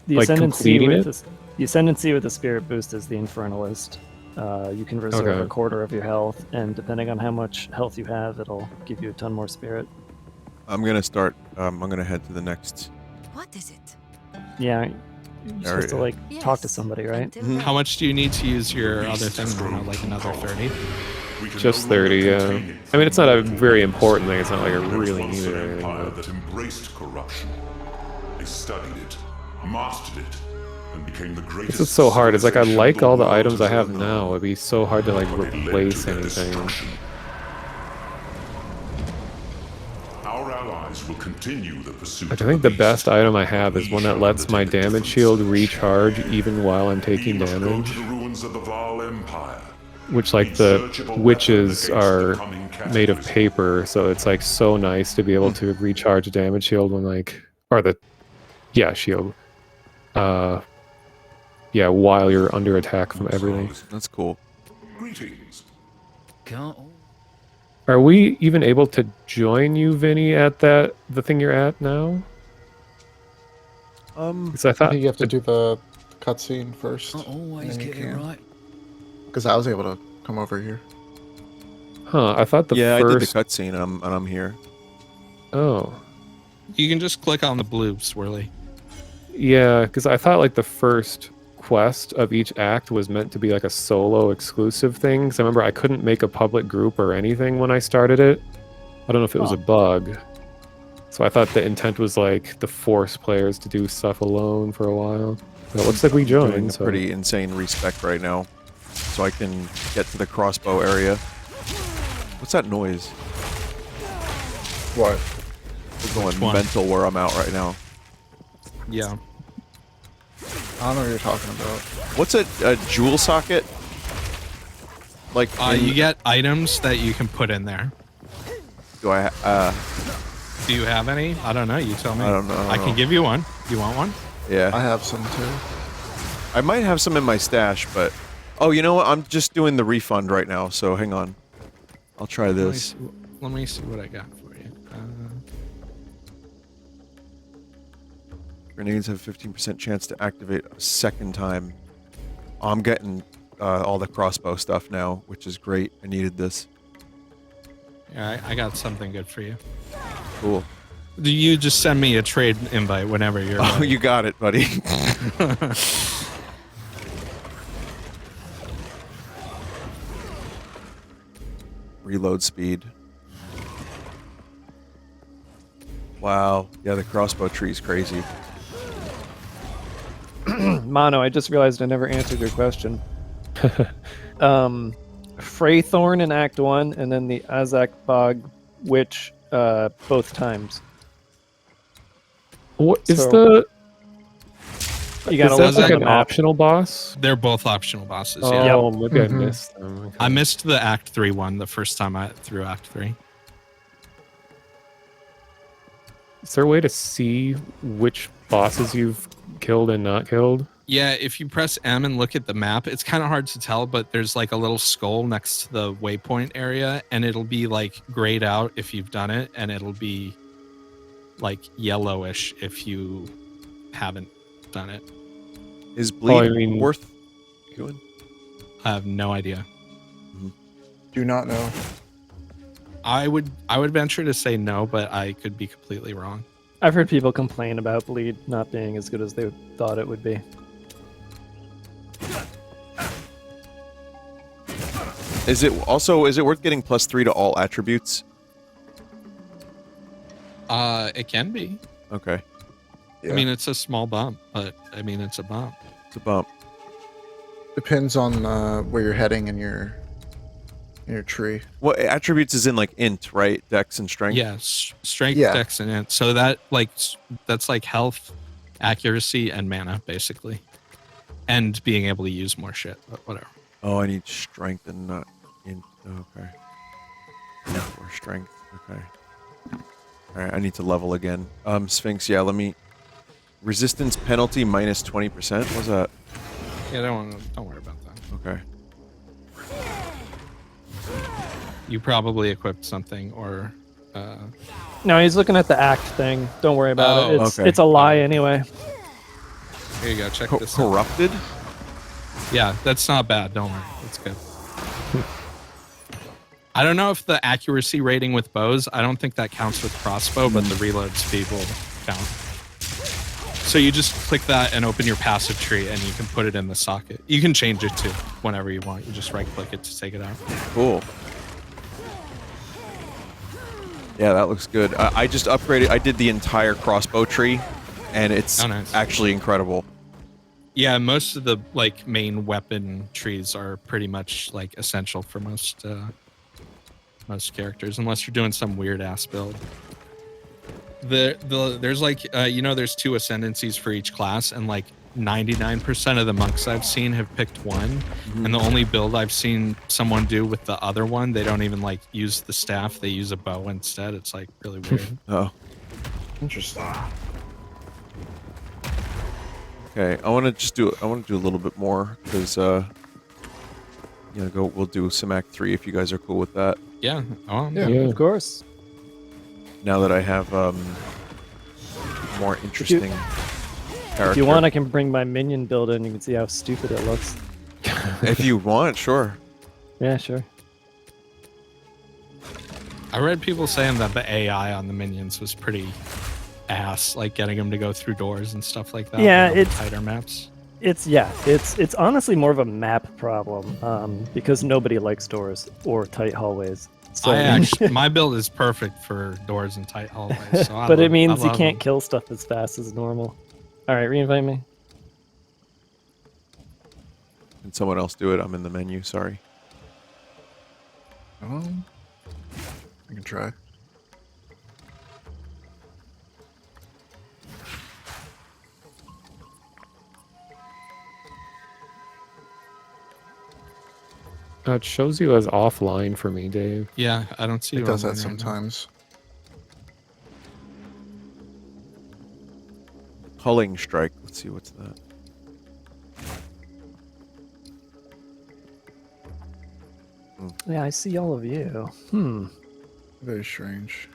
the like ascendancy completing with it? the ascendancy with the spirit boost is the Infernalist. You can reserve Okay. a quarter of your health, and depending on how much health you have, it'll give you a ton more spirit. I'm gonna start. I'm gonna head to the next. What is it? Yeah, you're supposed to like talk to somebody, right? How much do you need to use your other thing? Like another 30? Just 30, yeah. I mean, it's not a very important thing. It's not like I really need it or anything. Empire But... that embraced corruption. They studied it, mastered it, and became the greatest. It's so hard. It's like I civilization like all the world items I has have ever now. known. It'd be so hard to like But it led to replace their anything. destruction. Our allies will continue the pursuit. Like, I of think the beast. best item I have is one that lets my damage shield recharge even while I'm taking We must go damage. to the ruins of the Vaal Empire. Which like the witches are made of paper, so it's like so nice to be able to recharge a damage shield when like shield. While you're under attack from everything. That's cool. Greetings. Can't. Are we even able to join you, Vinny, at the thing you're at now? Because I I thought think you have to do the cutscene first. Not always and then you get it can. right. Because I was able to come over here. I thought the I did the first. cutscene, and I'm here. Oh, You can just click on the blue swirly. yeah, because I thought like the first quest of each act was meant to be like a solo exclusive thing. Because I remember I couldn't make a public group or anything when I started it. I don't know if it was a bug. So I thought the intent was like to force players to do stuff alone for a while. But it looks like we Doing joined. a So. pretty insane respec right now, so I can get to the crossbow area. What's that noise? What? We're going one? mental where I'm out right now. Yeah. I don't know what you're talking about. What's a jewel socket? Like, You get items that you can put in there. do I? Do you have any? I don't know. You tell me. I don't know, I don't I know. can give you one. You want one? Yeah. I have some too. I might have some in my stash, but... Oh, you know what? I'm just doing the refund right now, so hang on. I'll try this. Let me see what I got for you. Grenades have 15% chance to activate a second time. Oh, I'm getting all the crossbow stuff now, which is great. I needed this. Yeah, I got something good for you. Cool. Do you just send me a trade invite whenever you're Oh, ready? you got it, buddy. Reload speed. Wow. Yeah, the crossbow tree is crazy. Mono, I just realized I never answered your question. Freythorn in Act 1, and then the Azak Bog Witch both times. What is So- the? You gotta Is look that like on the an map. optional boss? They're both optional bosses. Oh, Yeah. maybe I Mhm. missed them. Okay. I missed the Act 3 one the first time I threw Act 3. Is there a way to see which bosses you've killed and not killed? Yeah, if you press M and look at the map, it's kind of hard to tell, but there's like a little skull next to the waypoint area, and it'll be like grayed out if you've done it, and it'll be like yellowish if you haven't done it. Is bleed I mean- worth doing? I have no idea. Do not know. I would venture to say no, but I could be completely wrong. I've heard people complain about Bleed not being as good as they thought it would be. Is it worth getting +3 to all attributes? It can be. Okay, Yeah. I mean, it's a small bump, but I mean, it's a bump. it's a bump. Depends on where you're heading in your tree. What attributes is in like int, right? Dex and strength. Yeah, strength, Yeah. dex, and int. So that's like health, accuracy, and mana basically, and being able to use more shit. But whatever. Oh, I need strength and not int. Okay. Or strength. Okay. All right, I need to level again. Sphinx. Yeah, let me. Resistance penalty minus 20%. What's that? Yeah, don't worry about that. Okay. You probably equipped something or. No, he's looking at the Act thing. Don't worry about it. Oh, It's okay. it's a lie anyway. Here you go. Check this out. Corrupted. Yeah, that's not bad. Don't worry. That's good. I don't know if the accuracy rating with bows, I don't think that counts with crossbow, but the reload speed will count. So you just click that and open your passive tree and you can put it in the socket. You can change it to whenever you want. You just right click it to take it out. Cool. Yeah, that looks good. I just upgraded. I did the entire crossbow tree, and it's Oh, nice. actually incredible. Yeah, most of the like main weapon trees are pretty much like essential for most characters, unless you're doing some weird ass build. There's like there's 2 ascendancies for each class, and like 99% of the monks I've seen have picked one, and the only build I've seen someone do with the other one, they don't even like use the staff; they use a bow instead. It's like really weird. Oh, Interesting. okay. I want to do a little bit more because we'll do some Act 3 if you guys are cool with that. Yeah. Oh, Yeah. Yeah. Of course. Now that I have more interesting character. If you want, I can bring my minion build in. You can see how stupid it looks. If you want, sure. Yeah, sure. I read people saying that the AI on the minions was pretty ass, like getting them to go through doors and stuff like that. Yeah, on the it's- tighter maps. It's honestly more of a map problem because nobody likes doors or tight hallways. So, My build is perfect for doors and tight hallways. So but it I means you love can't them. kill stuff as fast as normal. All right, reinvite me. Can someone else do it? I'm in the menu. Sorry. I can try. It shows you as offline for me, Dave. Yeah, I don't see It you does that online right now. sometimes. Culling strike. Let's see what's that. Yeah, I see all of you. Very strange.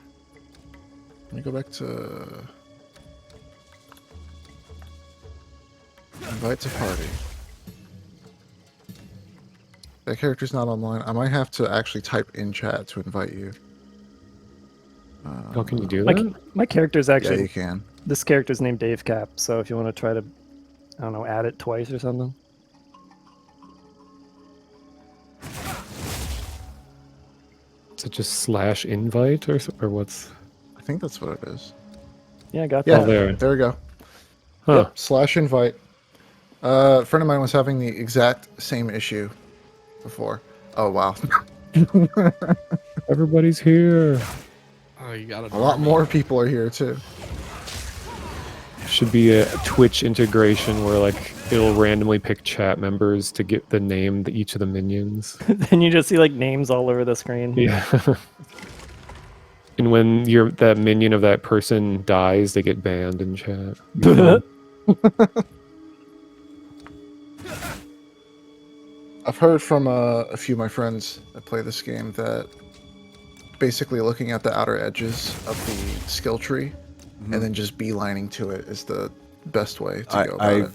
Let me go back to invite to party. That character's not online. I might have to actually type in chat to invite you. How can you do My, that? my character's Yeah, actually you can. this character's named Dave Cap. So if you want to try to, I don't know, add it twice or something. Is it just slash invite or what's? I think that's what it is. Yeah, I got Yeah, that. there. there we go. Huh. Yep, /invite. A friend of mine was having the exact same issue before. Oh wow, Everybody's here. Oh, you got it. a lot more people are here too. Should be a Twitch integration where like it'll randomly pick chat members to get the name to each of the minions. Then you just see like names all over the screen. Yeah. And when that minion of that person dies, they get banned in chat. I've heard from a few of my friends that play this game that basically looking at the outer edges of the skill tree and then just beelining to it is the best way to go about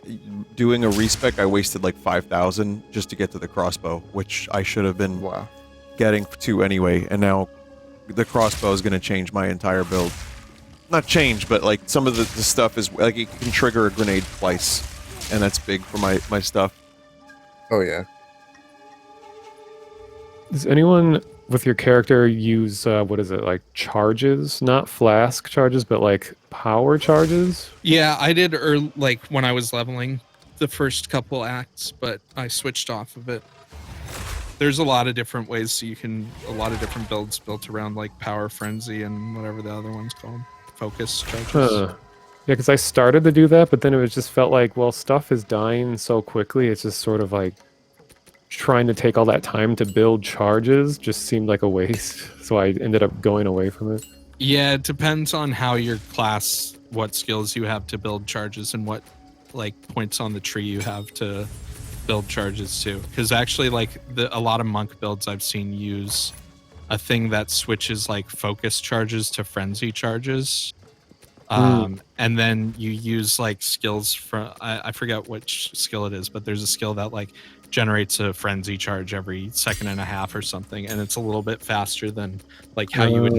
it. Doing a respec, I wasted like 5,000 just to get to the crossbow, which I should have been Wow. getting to anyway. And now the crossbow is going to change my entire build. Not change, but like some of the stuff is like it can trigger a grenade twice, and that's big for my stuff. Oh yeah. Does anyone with your character use what is it, like charges? Not flask charges, but like power charges? Yeah, I did like when I was leveling the first couple acts, but I switched off of it. There's a lot of different ways, so a lot of different builds built around like power frenzy and whatever the other one's called, focus charges. Yeah, because I started to do that, but then it just felt like, well, stuff is dying so quickly. It's just sort of like trying to take all that time to build charges just seemed like a waste. So I ended up going away from it. Yeah, it depends on how your class, what skills you have to build charges, and what like points on the tree you have to build charges too. Because actually, like a lot of monk builds I've seen use a thing that switches like focus charges to frenzy charges. And then you use like skills from I forget which skill it is, but there's a skill that like generates a frenzy charge every second and a half or something, and it's a little bit faster than like how you would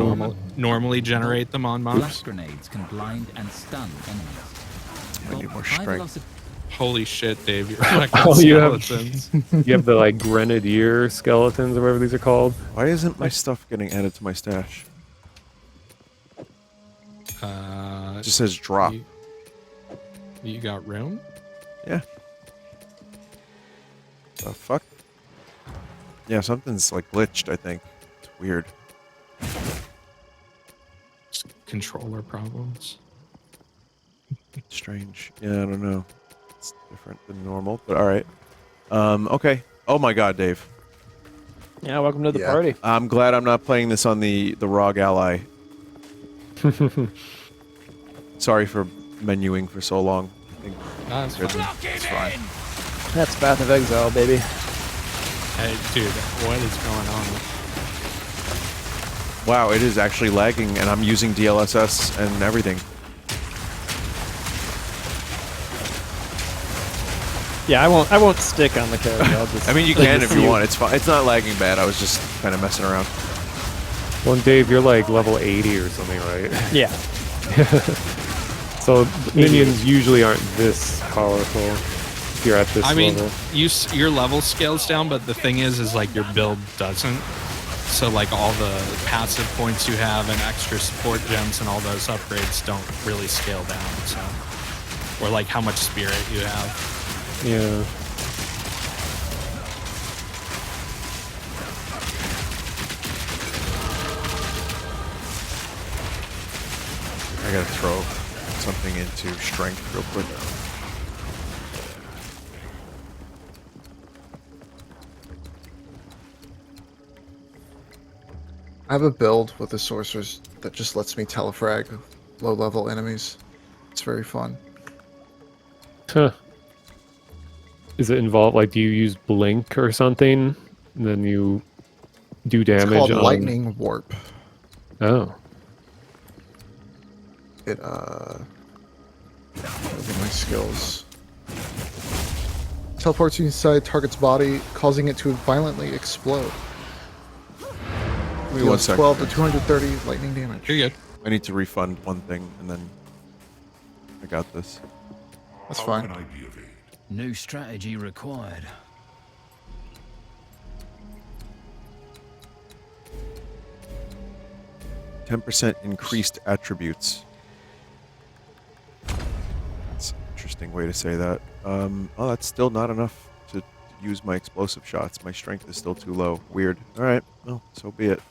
normally generate them on monks. Blast grenades can blind and stun enemies. I need more High strength. velocity Holy shit, Dave! You're like Oh, you have- skeletons. You have the like grenadier skeletons or whatever these are called. Why isn't my stuff getting added to my stash? It just says drop. You got room? Yeah. The fuck? Yeah, something's like glitched, I think. It's weird. Controller problems. Strange. Yeah, I don't know. It's different than normal, but alright. Okay. Oh my god, Dave. Yeah, welcome to the Yeah. party. I'm glad I'm not playing this on the ROG Ally. Sorry for menuing for so long. I think That's it's fine. That's Path of Exile, baby. Hey, dude, what is going on? Wow, it is actually lagging, and I'm using DLSS and everything. Yeah, I won't stick on the character. I'll just I mean, you like, can if you see- want. It's fine. It's not lagging bad. I was just kind of messing around. Well, Dave, you're like level 80 or something, right? Yeah. So minions usually aren't this powerful if you're at this I mean, level. your level scales down, but the thing is like your build doesn't. So like all the passive points you have and extra support gems and all those upgrades don't really scale down. So, or like how much spirit you have. Yeah. I gotta throw something into strength real quick. I have a build with the sorcerers that just lets me telefrag low-level enemies. It's very fun. Huh. Is it involved, like, do you use blink or something? And then you do It's damage called on... lightning warp. Oh. It look at my skills. Teleports inside target's body, causing it to violently explode. Give me one Deals second. 12 to 230 lightning damage. You're good. I need to refund one thing, and then I got this. That's How fine. can I be of aid? New strategy required. 10% increased attributes. That's interesting. interesting way to say that. Oh, that's still not enough to use my explosive shots. My strength is still too low. Weird. All right. Well, so be it.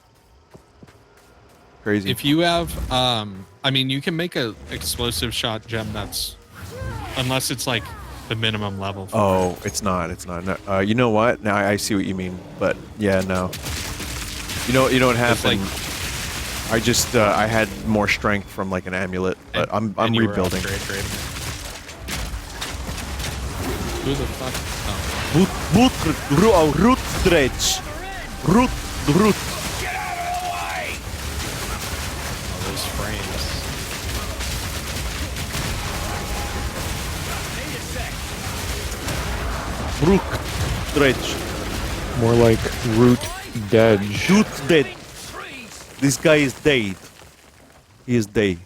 Crazy. If you have, I mean, you can make a explosive shot gem that's, unless it's like the minimum level. Oh, it's not. It's not. No, you know what? Now I see what you mean. But yeah, no. You know what happened? I just I had more strength from like an amulet, but I'm you were rebuilding. upgrading it. Who the fuck? Root stretch. Root. Oh, those frames. Root stretch. More like root dead. Root dead. This guy is dead. He is dead.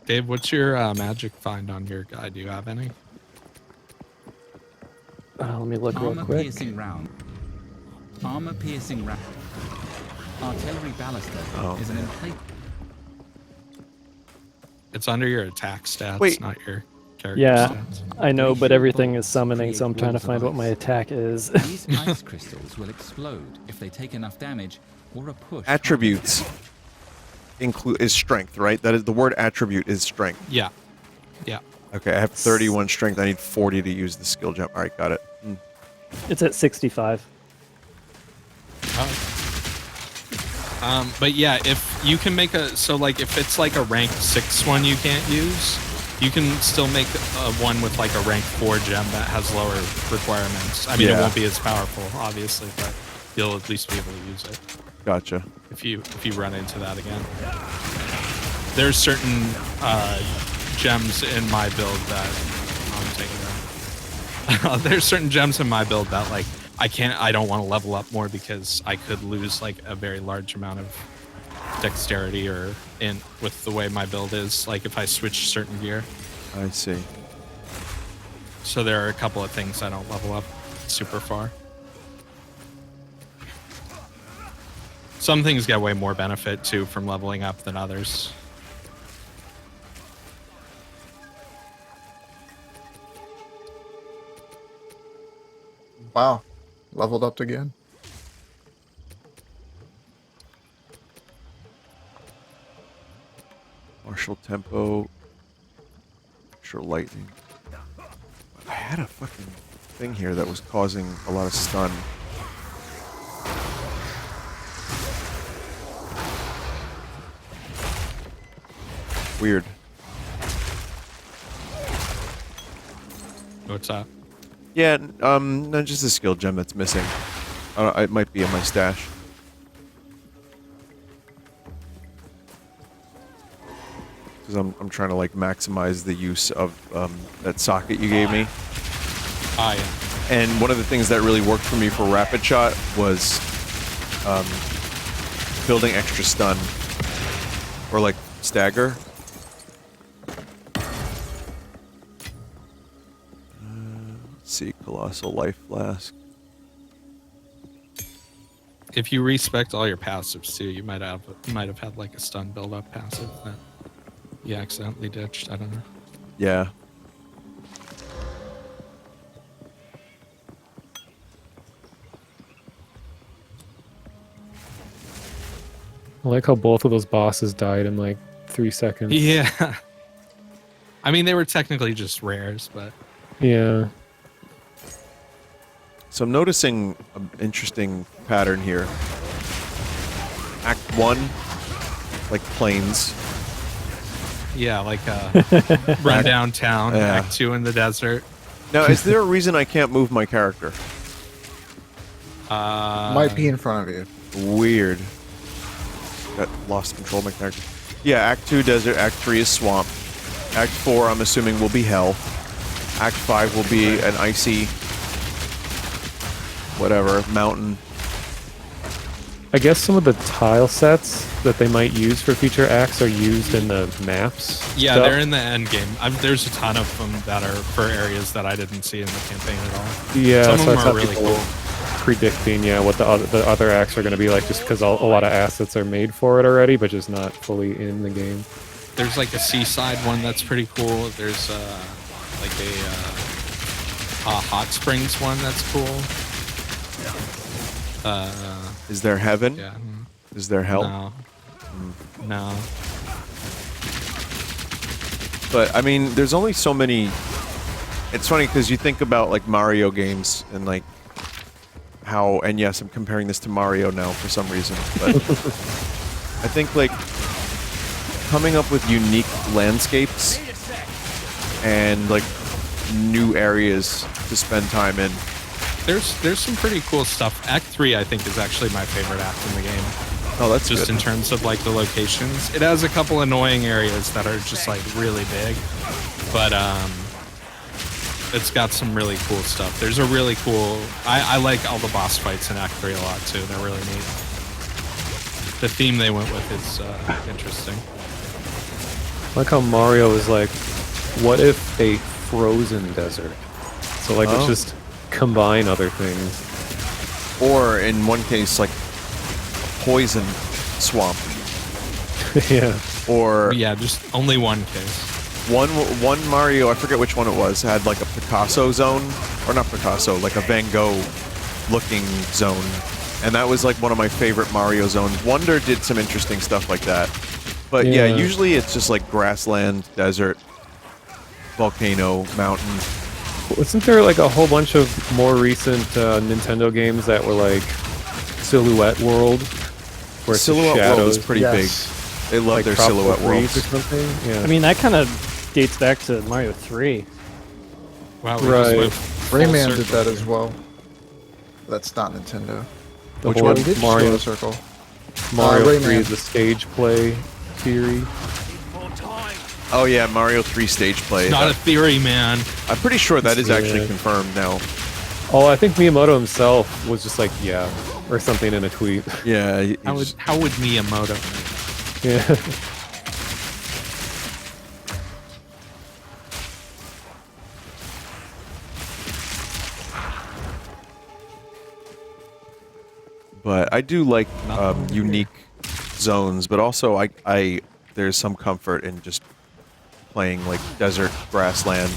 Dave, what's your magic find on your guy? Do you have any? Let me look real Armor quick. piercing round. Armor piercing round. Artillery ballista is an inflate. It's under your attack stats, Wait. not your character Yeah, stats. I know, but Glacial everything bolts is summoning, so I'm create trying to walls of find what my ice. attack is. These ice crystals will explode if they take enough damage or a push. Attributes is strength, right? That is the word attribute is strength. Yeah. Yeah. Okay, I have 31 strength. I need 40 to use the skill gem. All right, got it. It's at 65. But yeah, if you can make so like if it's like a rank 6 one you can't use, you can still make one with like a rank 4 gem that has lower requirements. I mean, Yeah. it won't be as powerful, obviously, but you'll at least be able to use it Gotcha. if you run into that again. There's certain gems in my build that I'm taking that. There's certain gems in my build that like I don't want to level up more because I could lose like a very large amount of dexterity or with the way my build is, like if I switch certain gear. I see. So there are a couple of things I don't level up super far. Some things get way more benefit too from leveling up than others. Wow. Leveled up again. Martial tempo. Extra lightning. I had a fucking thing here that was causing a lot of stun. Weird. What's that? Yeah, no, just a skill gem that's missing. It might be in my stash. Because I'm trying to like maximize the use of that socket you gave me. Ah, yeah. And one of the things that really worked for me for rapid shot was building extra stun or like stagger. Let's see, colossal life flask. If you respect all your passives too, you might have had like a stun build up passive that you accidentally ditched. I don't know. Yeah. I like how both of those bosses died in like 3 seconds. Yeah. I mean, they were technically just rares, but Yeah. So I'm noticing an interesting pattern here. Act 1, like plains. yeah, like run downtown, Yeah. Act 2 in the desert. Now, is there a reason I can't move my character? Might be in front of you. Weird. Got lost control of my character. Yeah, Act 2 desert, Act 3 is swamp. Act 4 I'm assuming will be hell. Act 5 will be an icy whatever, mountain. I guess some of the tile sets that they might use for future acts are used in the maps. Yeah, stuff. they're in the end game. There's a ton of them that are for areas that I didn't see in the campaign at all. Yeah, Some so of I them saw are really people cool. predicting, what the other acts are going to be like, just because a lot of assets are made for it already, but just not fully in the game. There's like a seaside one that's pretty cool. There's like a hot springs one that's cool. Is there heaven? Yeah. Is there hell? No. No. But I mean, there's only so many. It's funny because you think about like Mario games and like how, and yes, I'm comparing this to Mario now for some reason, but I think like coming up with unique landscapes and like new areas to spend time in. There's some pretty cool stuff. Act 3, I think, is actually my favorite act in the game. Oh, that's just good. in terms of like the locations. It has a couple annoying areas that are just like really big, but it's got some really cool stuff. There's a really cool. I like all the boss fights in Act 3 a lot too. They're really neat. The theme they went with is interesting. I like how Mario is like, what if a frozen desert? So like it's just combine other things. Or in one case, like poison swamp. Yeah. Or yeah, just only one case. One Mario, I forget which one it was, had like a Picasso zone, or not Picasso, like a Van Gogh looking zone, and that was like one of my favorite Mario zones. Wonder did some interesting stuff like that, but yeah, usually it's just like grassland, desert, volcano, mountain. Wasn't there like a whole bunch of more recent Nintendo games that were like Silhouette World? Where Silhouette shadows. World is pretty big. They love Like their Tropical Silhouette Freeze Worlds. or something. Yeah. I mean, that kind of dates back to Mario 3. Wow, Right. Rayman did that as well. That's not Nintendo. The Which whole one? Did Mario Circle. Mario 3 Rayman. is a stage play theory. Oh yeah, Mario 3 stage play. It's not a theory, man. I'm pretty sure that is actually Yeah. confirmed now. Oh, I think Miyamoto himself was just like, yeah, or something in a tweet. Yeah. How would Miyamoto? Yeah. But I do like unique zones, but also I there's some comfort in just playing like desert, grassland,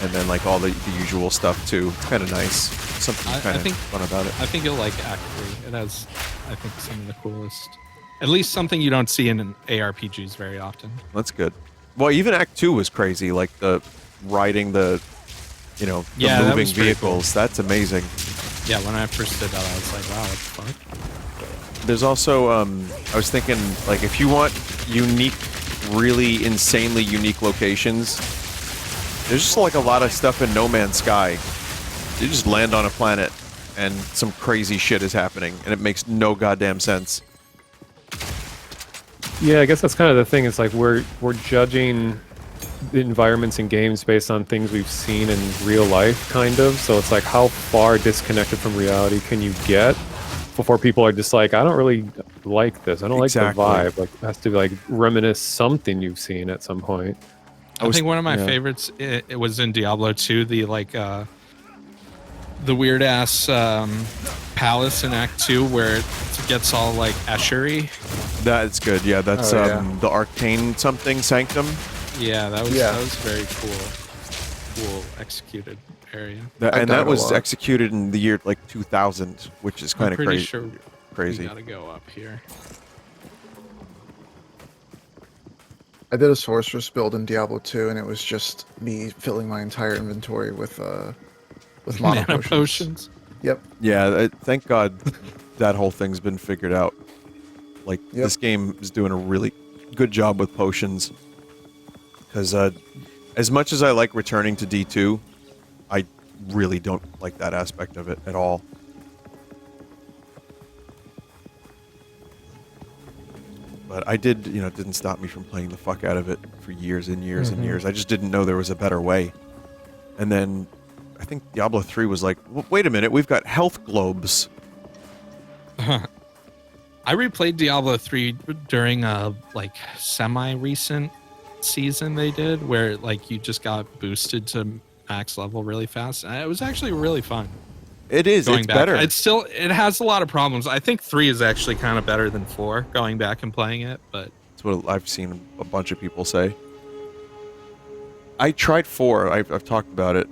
and then like all the usual stuff too. It's kind of nice. Something kind of fun about it. I think you'll like Act 3. It has, I think, some of the coolest. At least something you don't see in ARPGs very often. That's good. Well, even Act 2 was crazy, like the riding the, the that moving was pretty cool. vehicles. That's amazing. Yeah, when I first did that, I was like, wow, what the fuck? There's also, I was thinking, like, if you want unique, really insanely unique locations, there's just like a lot of stuff in No Man's Sky. You just land on a planet and some crazy shit is happening, and it makes no goddamn sense. Yeah, I guess that's kind of the thing. It's like we're judging the environments in games based on things we've seen in real life, kind of. So it's like, how far disconnected from reality can you get before people are just like, I don't really like this. I don't Exactly. like the vibe. Like, it has to like reminisce something you've seen at some point. I think one of my favorites it was in Diablo 2, the like the weird ass palace in Act 2 where it gets all like Eschery. That's good. Yeah, that's the Arcane something Sanctum. Yeah, that was very cool executed area. That was executed in the year like 2000, which is kind of pretty crazy. sure Crazy. We gotta go up here. I did a sorceress build in Diablo 2, and it was just me filling my entire inventory with mana potions. Yep. Yeah, thank God that whole thing's been figured out. Like, this game is doing a really good job with potions. Because as much as I like returning to D2, I really don't like that aspect of it at all. But I did, it didn't stop me from playing the fuck out of it for years and years and years. I just didn't know there was a better way. And then I think Diablo 3 was like, wait a minute, we've got health globes. I replayed Diablo 3 during a like semi-recent season they did where like you just got boosted to max level really fast. It was actually really fun. It is. It's better. It has a lot of problems. I think 3 is actually kind of better than 4 going back and playing it, but That's what I've seen a bunch of people say. I tried 4. I've talked about it.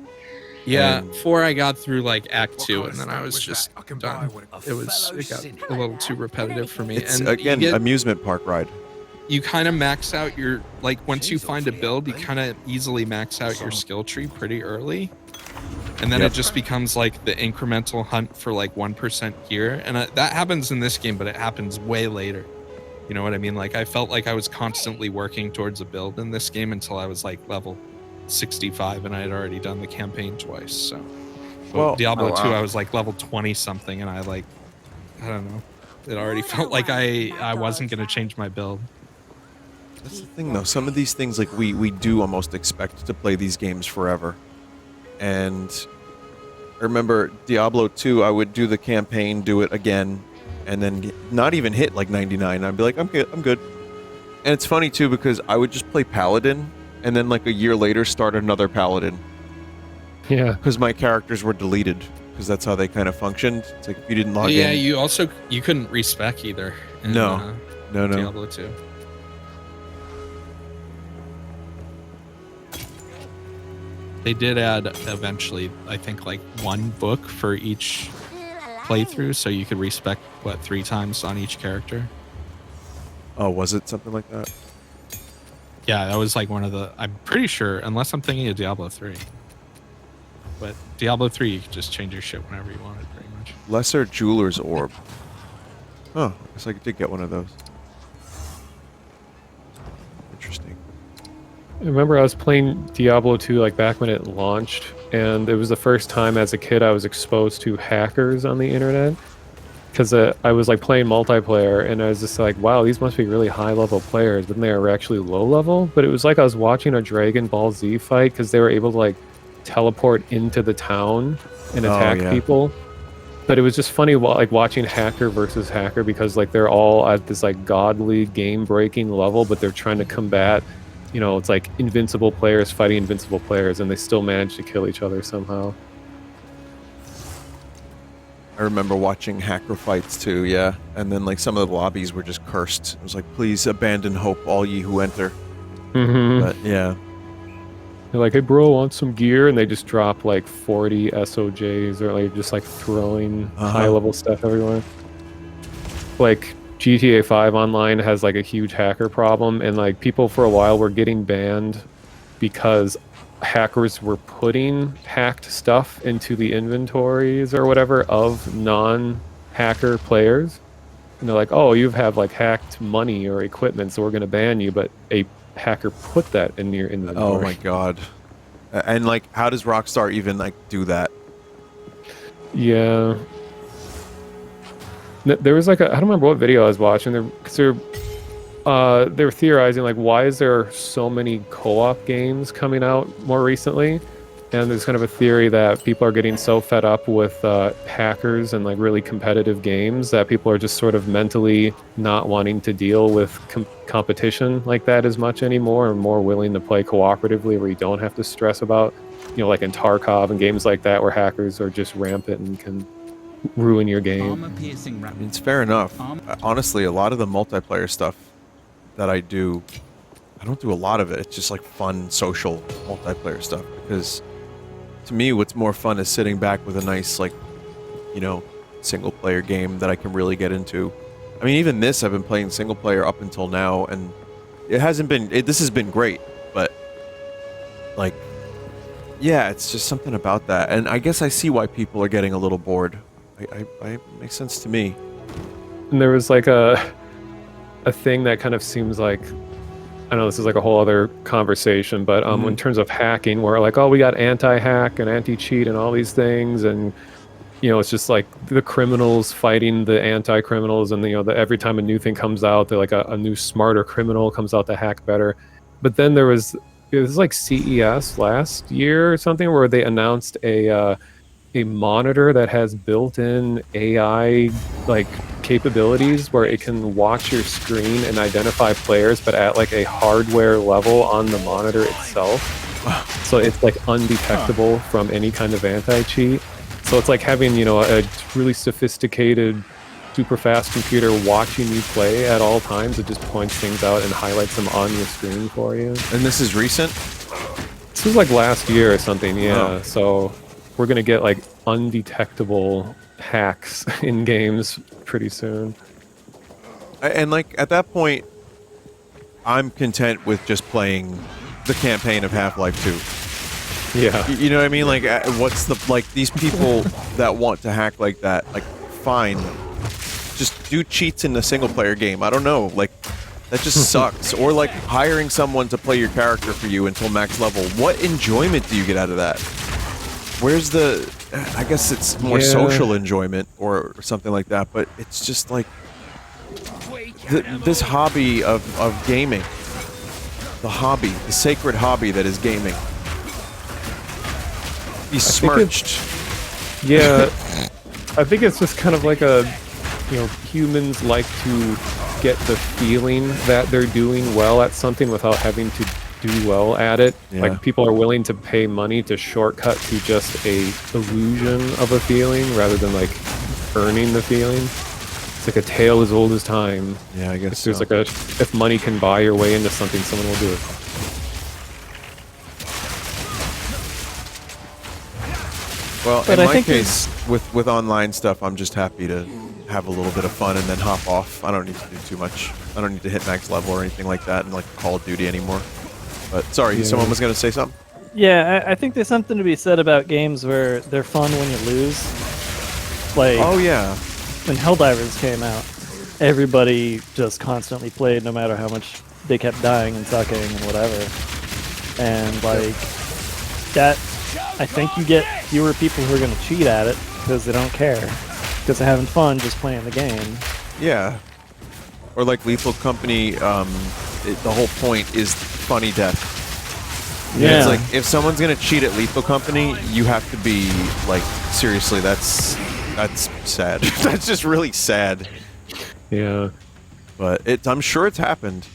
Yeah, And- 4 I got through like Act What 2, kind and of then I stuff was was just that? I can done. buy what It got a little too repetitive for me. It's and again you get, amusement park ride. you kind of max out your like once you find a build, you kind of easily max out your skill tree pretty early, and then Yep. it just becomes like the incremental hunt for like 1% gear, and that happens in this game, but it happens way later. You know what I mean? Like I felt like I was constantly working towards a build in this game until I was like level 65, and I had already done the campaign twice. So, but Well- Diablo Oh, 2, wow. I was like level 20 something, and I don't know. It already felt like I wasn't gonna change my build. That's the thing, though. Some of these things, like we do almost expect to play these games forever. And I remember Diablo 2, I would do the campaign, do it again, and then not even hit like 99. I'd be like, I'm good. And it's funny too because I would just play Paladin, and then like a year later start another Paladin Yeah. because my characters were deleted because that's how they kind of functioned. It's like if you didn't log Yeah, in. you couldn't respec either. In, No. No. Diablo 2. They did add eventually, I think, like 1 book for each playthrough, so you could respec 3 times on each character. Oh, was it something like that? Yeah, that was like one of the. I'm pretty sure, unless I'm thinking of Diablo 3. But Diablo 3, you could just change your shit whenever you wanted, pretty much. Lesser Jeweler's Orb. Oh, I guess I did get one of those. Interesting. I remember I was playing Diablo 2 like back when it launched, and it was the first time as a kid I was exposed to hackers on the internet. Because I was like playing multiplayer, and I was just like, wow, these must be really high level players, but they were actually low level. But it was like I was watching a Dragon Ball Z fight because they were able to like teleport into the town and Oh, attack yeah. people. But it was just funny like watching hacker versus hacker because like they're all at this like godly game breaking level, but they're trying to combat, you know, it's like invincible players fighting invincible players, and they still manage to kill each other somehow. I remember watching hacker fights too, yeah. And then like some of the lobbies were just cursed. It was like, please abandon hope, all ye who enter. Mm-hmm. But yeah. They're like, hey bro, want some gear? And they just drop like 40 SOJs or like just like throwing high level stuff everywhere. Like GTA 5 Online has like a huge hacker problem, and like people for a while were getting banned because hackers were putting hacked stuff into the inventories or whatever of non-hacker players. And they're like, oh, you have like hacked money or equipment, so we're going to ban you, but a hacker put that in your inventory. Oh my god. And like, how does Rockstar even like do that? Yeah. There was like I don't remember what video I was watching. They were theorizing like, why is there so many co-op games coming out more recently? And there's kind of a theory that people are getting so fed up with hackers and like really competitive games that people are just sort of mentally not wanting to deal with competition like that as much anymore, and more willing to play cooperatively where you don't have to stress about, you know, like in Tarkov and games like that where hackers are just rampant and can ruin your game. Armor-piercing rapid. It's fair enough. Honestly, a lot of the multiplayer stuff that I do, I don't do a lot of it. It's just like fun social multiplayer stuff, because to me what's more fun is sitting back with a nice, like, you know, single player game that I can really get into. I mean, even this, I've been playing single player up until now, and it hasn't been, this has been great, but like, yeah, it's just something about that. And I guess I see why people are getting a little bored. I makes sense to me. And there was like a thing that kind of seems like, I know this is like a whole other conversation, but in terms of hacking, where like, oh, we got anti-hack and anti-cheat and all these things, and you know, it's just like the criminals fighting the anti-criminals, and you know, every time a new thing comes out, they're like a new smarter criminal comes out to hack better. But then it was like CES last year or something where they announced a monitor that has built-in AI like capabilities where it can watch your screen and identify players, but at like a hardware level on the monitor itself. So it's like undetectable from any kind of anti-cheat. So it's like having, you know, a really sophisticated super fast computer watching you play at all times. It just points things out and highlights them on your screen for you. And this is recent? This was like last year or something, yeah. Oh. So we're gonna get like undetectable hacks in games pretty soon. And like at that point, I'm content with just playing the campaign of Half-Life 2. Yeah. You know what I mean? Like, what's the like these people that want to hack like that? Like, fine, just do cheats in the single-player game. I don't know, like that just sucks. Or like hiring someone to play your character for you until max level. What enjoyment do you get out of that? Where's the? I guess it's more social enjoyment or something like that. But it's just like this hobby of gaming. The hobby, the sacred hobby that is gaming. Besmirched. Yeah, I think it's just kind of like humans like to get the feeling that they're doing well at something without having to do well at it. Yeah. Like people are willing to pay money to shortcut to just a illusion of a feeling rather than like earning the feeling. It's like a tale as old as time. Yeah, I guess If there's if money can buy your way into something, someone will do it. Well, But in I my think case, with online stuff, I'm just happy to have a little bit of fun and then hop off. I don't need to do too much. I don't need to hit max level or anything like that in like Call of Duty anymore. But sorry, someone was going to say something? Yeah, I think there's something to be said about games where they're fun when you lose. Like, Oh yeah. when Helldivers came out, everybody just constantly played no matter how much they kept dying and sucking and whatever. And like that, I think you get fewer people who are going to cheat at it because they don't care. Because they're having fun just playing the game. Yeah. Or like Lethal Company, the whole point is funny death. Yeah. It's like, if someone's gonna cheat at Lethal Company, you have to be, like, seriously, that's sad. That's just really sad. Yeah. But I'm sure it's happened.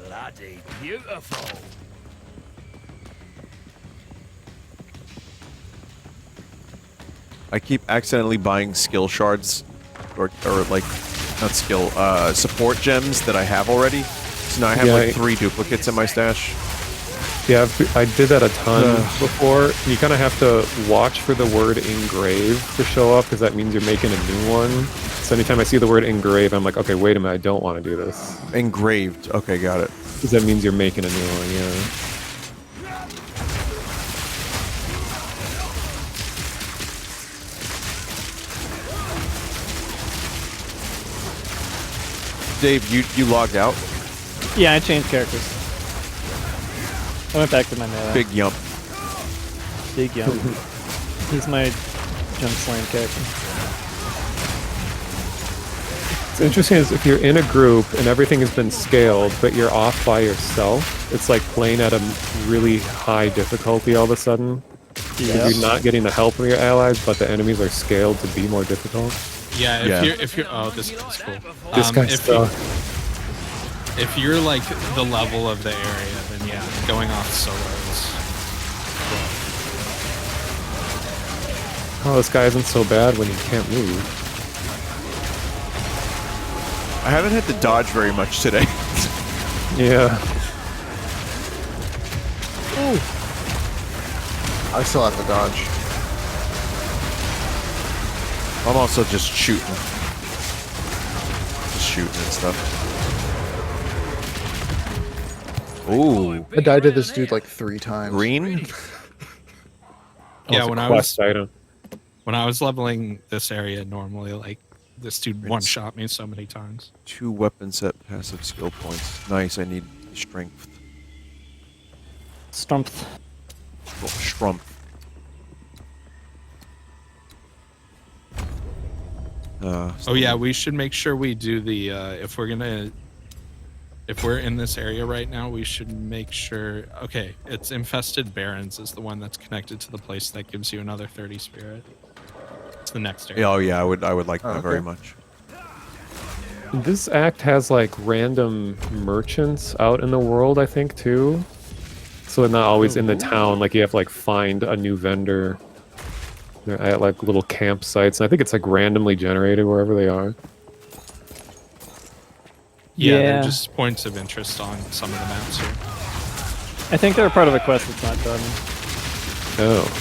Bloody beautiful. I keep accidentally buying skill shards, or like, not skill, support gems that I have already. So now I have like 3 duplicates in my stash. Yeah, I did that a ton before. You kind of have to watch for the word engrave to show up because that means you're making a new one. So anytime I see the word engrave, I'm like, okay, wait a minute, I don't want to do this. Engraved. Okay, got it. Because that means you're making a new one, yeah. Dave, you logged out? Yeah, I changed characters. I went back to my melee. Big yump. Big Yum. He's my jump slam character. What's interesting is if you're in a group and everything has been scaled, but you're off by yourself, it's like playing at a really high difficulty all of a sudden. Yep. You're not getting the help of your allies, but the enemies are scaled to be more difficult. Yeah, if you're oh, this is cool. This guy's if you're like the level of the area, then yeah, going off solo is Oh, this guy isn't so bad when he can't move. I haven't had to dodge very much today. Yeah. I still have to dodge. I'm also just shooting. Just shooting and stuff. Ooh, I died to this dude like 3 times. green? yeah. It's a quest item. When I was leveling this area normally, like this dude one shot me so many times. 2 weapon set passive skill points. Nice, I need strength. Strumpf. Oh, Strumpf. Oh yeah, we should make sure we do the if we're in this area right now, we should make sure. Okay, it's Infested Barrens is the one that's connected to the place that gives you another 30 spirit. It's the next area. Oh yeah, I would like that very much. This act has like random merchants out in the world, I think, too. So they're not always in the town. Like you have to like find a new vendor. They're at like little campsites, and I think it's like randomly generated wherever they are. Yeah, Yeah. they're just points of interest on some of the maps here. I think they're part of a quest that's not done. Oh.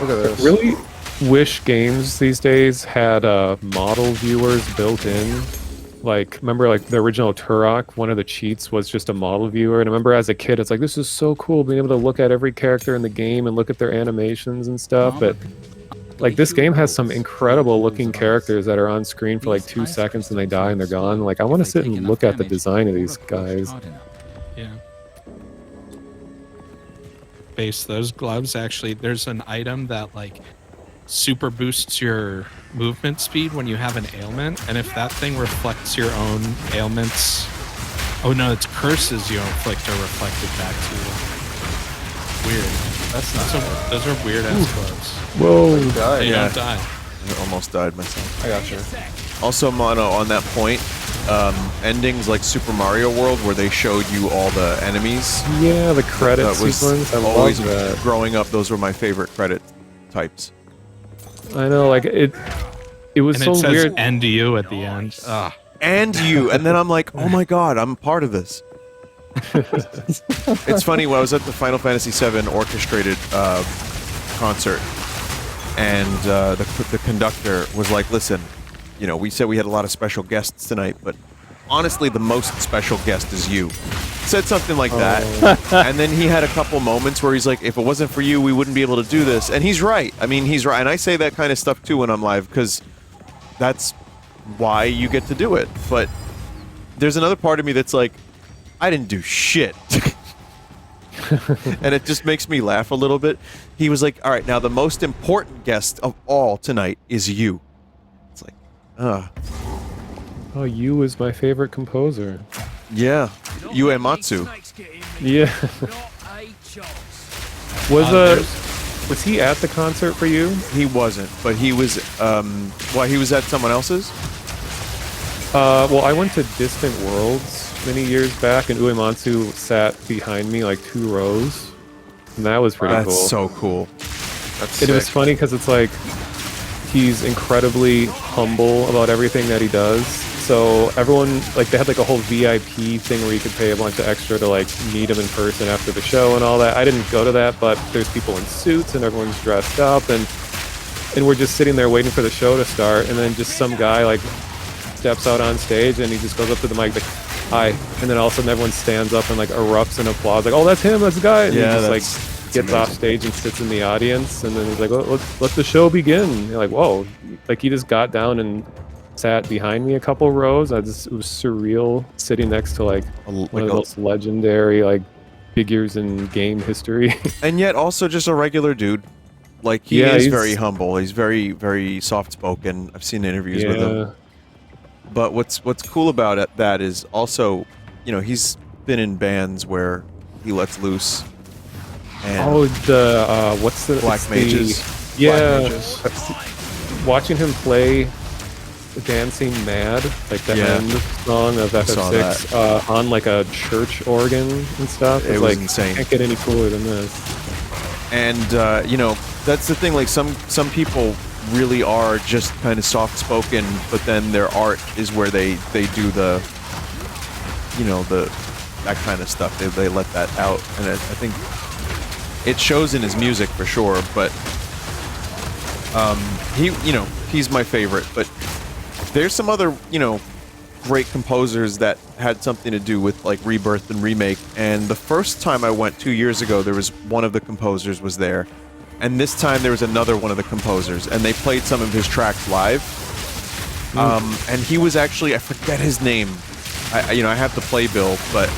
Look at this. Really wish games these days had model viewers built in. Like, remember like the original Turok, one of the cheats was just a model viewer. And I remember as a kid, it's like, this is so cool being able to look at every character in the game and look at their animations and stuff. But like this game has some incredible looking characters that are on screen for like 2 seconds and they die and they're gone. Like, I want to sit and look at the design of these guys. Yeah. Base, those gloves actually, there's an item that like super boosts your movement speed when you have an ailment, and if that thing reflects your own ailments, oh no, it's curses you inflict are reflected back to you. Weird. That's not those are weird ass gloves. Whoa. They Yeah. don't die. I almost died myself. I got you. Also, Mono, on that point, endings like Super Mario World, where they showed you all the enemies. Yeah, the credit That was sequence. I always love that. growing up. Those were my favorite credit types. I know, like it was And so it says weird. end to you at the end. Ah. And you, and then I'm like, oh my god, I'm part of this. It's funny, when I was at the Final Fantasy VII orchestrated concert, and the conductor was like, listen, you know, we said we had a lot of special guests tonight, but honestly, the most special guest is you. Said something like that. And then he had a couple moments where he's like, if it wasn't for you, we wouldn't be able to do this. And he's right. I mean, he's right. And I say that kind of stuff too when I'm live, because that's why you get to do it. But there's another part of me that's like, I didn't do shit. And it just makes me laugh a little bit. He was like, all right, now the most important guest of all tonight is you. It's like, Oh, you is my favorite composer. yeah, Uematsu. Yeah. Was he at the concert for you? He wasn't, but he was, he was at someone else's? Well, I went to Distant Worlds many years back, and Uematsu sat behind me like 2 rows, and that was pretty That's cool. so cool. That's It was sick. funny because it's like he's incredibly humble about everything that he does. So everyone, like, they had like a whole VIP thing where you could pay a bunch of extra to like meet him in person after the show and all that. I didn't go to that, but there's people in suits and everyone's dressed up, and we're just sitting there waiting for the show to start, and then just some guy like steps out on stage and he just goes up to the mic like, hi, and then all of a sudden everyone stands up and like erupts in applause, like, oh, that's him, that's the guy, and Yeah, he just like that's gets amazing. off stage and sits in the audience, and then he's like, let the show begin. And you're like, whoa, like he just got down and sat behind me a couple rows. It was surreal sitting next to like one of the most legendary like figures in game history. And yet also just a regular dude. Like, he Yeah, is he's- very humble. He's very, very soft-spoken. I've seen interviews with him. But what's cool about it, that is also, you know, he's been in bands where he lets loose. And Oh, the what's the Black it's Mages. Yeah, Mages. watching him play "Dancing Mad," like the Yeah. end song of saw FF6, on like a church organ and stuff. It It's was like, insane. Can't get any cooler than this. And you know, that's the thing. Like, some people really are just kind of soft-spoken, but then their art is where they do the, you know, that kind of stuff. They let that out, and I think it shows in his music for sure. But he's my favorite. But there's some other, you know, great composers that had something to do with like Rebirth and Remake. And the first time I went 2 years ago, there was one of the composers was there, and this time there was another one of the composers, and they played some of his tracks live. And he was actually, I forget his name. I have the playbill, but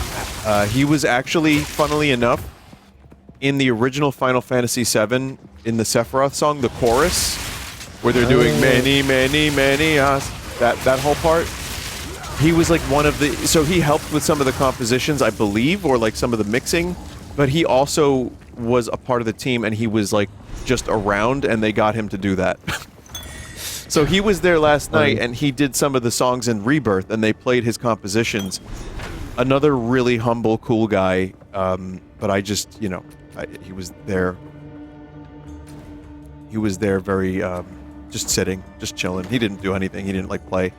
he was actually, funnily enough, in the original Final Fantasy VII, in the Sephiroth song, the chorus, where they're doing many, many, many, that whole part. He was like one of the, so he helped with some of the compositions, I believe, or like some of the mixing, but he also was a part of the team, and he was like just around, and they got him to do that. So he was there last night, and he did some of the songs in Rebirth, and they played his compositions. Another really humble, cool guy, but I just, you know, he was there he was there very just sitting, just chilling. He didn't do anything. He didn't like play.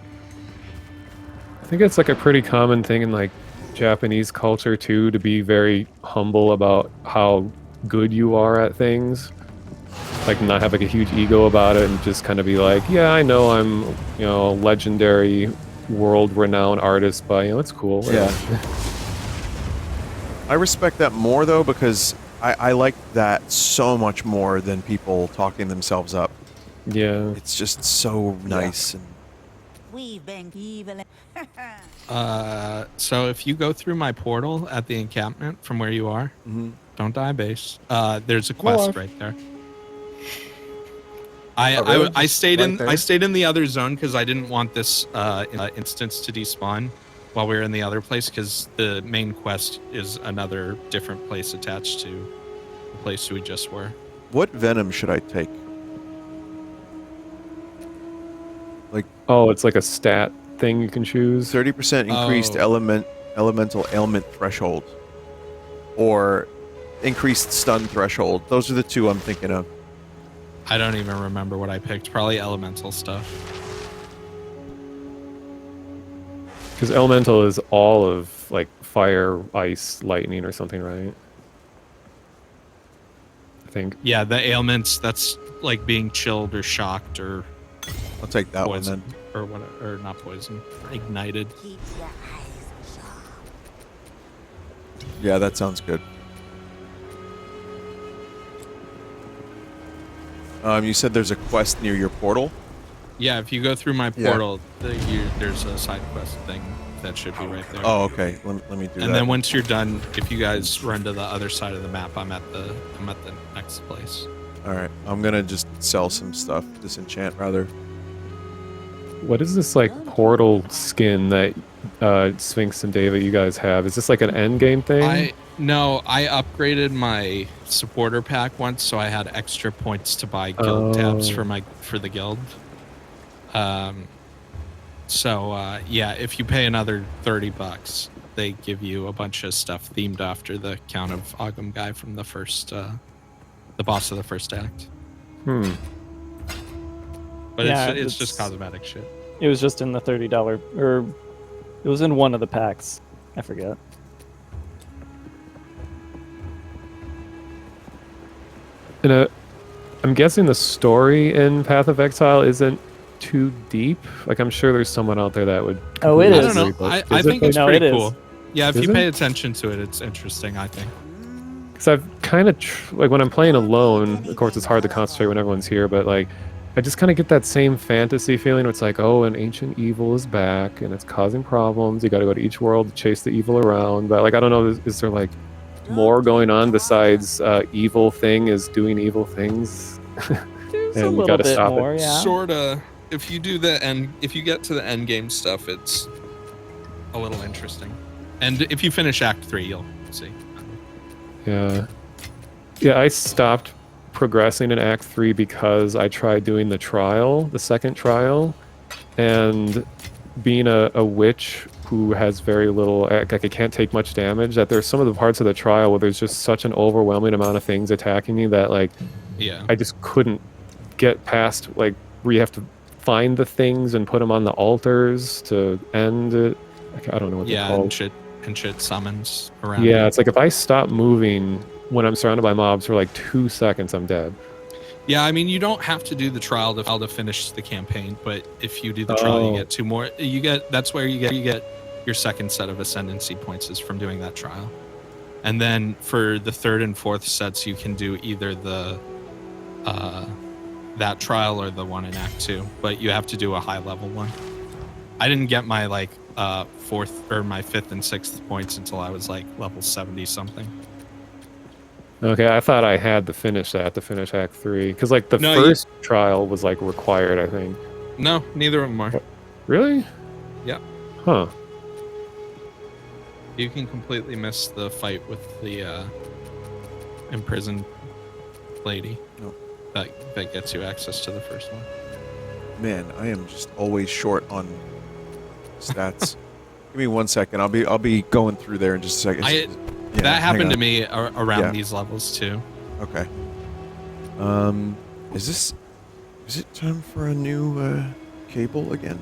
I think it's like a pretty common thing in like Japanese culture too, to be very humble about how good you are at things. Like not have like a huge ego about it and just kind of be like, yeah, I know I'm, a legendary, world-renowned artist, but it's cool. Yeah. I respect that more though, because I like that so much more than people talking themselves up. Yeah. It's just so nice. And We've been evil. So if you go through my portal at the encampment from where you are, don't die base. There's a quest right there. really? I stayed Right in there? I stayed in the other zone because I didn't want this instance to despawn while we were in the other place, because the main quest is another different place attached to the place we just were. what venom should I take? Oh, it's like a stat thing you can choose. 30% increased Oh. elemental ailment threshold, or increased stun threshold. Those are the two I'm thinking of. I don't even remember what I picked. Probably elemental stuff. Because elemental is all of like fire, ice, lightning, or something, right? I think. Yeah, the ailments, that's like being chilled or shocked or I'll take that poison one or what, or not poison, ignited. Keep your eyes sharp. then. Yeah, that sounds good. You said there's a quest near your portal? Yeah, if you go through my Yeah. portal, there's a side quest thing that should be right there. Oh, okay. Let me do that. And then once you're done, if you guys run to the other side of the map, I'm at the next place. All right. I'm going to just sell some stuff. Disenchant, rather. What is this like portal skin that Sphinx and David you guys have? Is this like an end game thing? I upgraded my supporter pack once, so I had extra points to buy guild tabs for the guild. Yeah, if you pay another $30, they give you a bunch of stuff themed after the Count of Ogum guy from the first, the boss of the first act. But Yeah, it's just it's- cosmetic shit. It was just in the $30, or it was in one of the packs. I forget. And I'm guessing the story in Path of Exile isn't too deep. Like I'm sure there's someone out there that would. Oh, it I is. don't know. Agree, but I is it think it's No, pretty it is. cool. Yeah, if Is you it? pay attention to it, it's interesting, I think. Because I've kind of like when I'm playing alone. Of course, it's hard to concentrate when everyone's here, but like I just kind of get that same fantasy feeling where it's like, oh, an ancient evil is back and it's causing problems. You got to go to each world to chase the evil around. But like I don't know, is there like more going on besides evil thing is doing evil things? There's And a we little gotta bit stop it. more, yeah. Sorta. If you get to the end game stuff, it's a little interesting. And if you finish Act 3, you'll see. Yeah. Yeah, I stopped progressing in Act 3 because I tried doing the second trial, and being a witch who has very little, like I can't take much damage, that there's some of the parts of the trial where there's just such an overwhelming amount of things attacking me that like Yeah. I just couldn't get past like where you have to find the things and put them on the altars to end it. Like, I don't know what they're Yeah, called. and shit summons around. Yeah, you. it's like if I stop moving when I'm surrounded by mobs for like 2 seconds, I'm dead. Yeah, I mean, you don't have to do the trial to finish the campaign, but if you do the trial, Oh. you get 2 more. That's where you get your second set of ascendancy points is from doing that trial. And then for the third and fourth sets, you can do either the that trial or the one in Act 2, but you have to do a high level one. I didn't get my like fourth or my fifth and sixth points until I was like level 70 something. Okay, I thought I had to finish Act 3 because like the No, first trial was like required, I think. No, neither of them are. Really? Yeah. Huh. You can completely miss the fight with the imprisoned lady. Nope. That gets you access to the first one. Man, I am just always short on stats. Give me 1 second. I'll be going through there in just a second. Yeah, That hang happened on. to me around Yeah. these levels too. Okay. Is it time for a new cable again?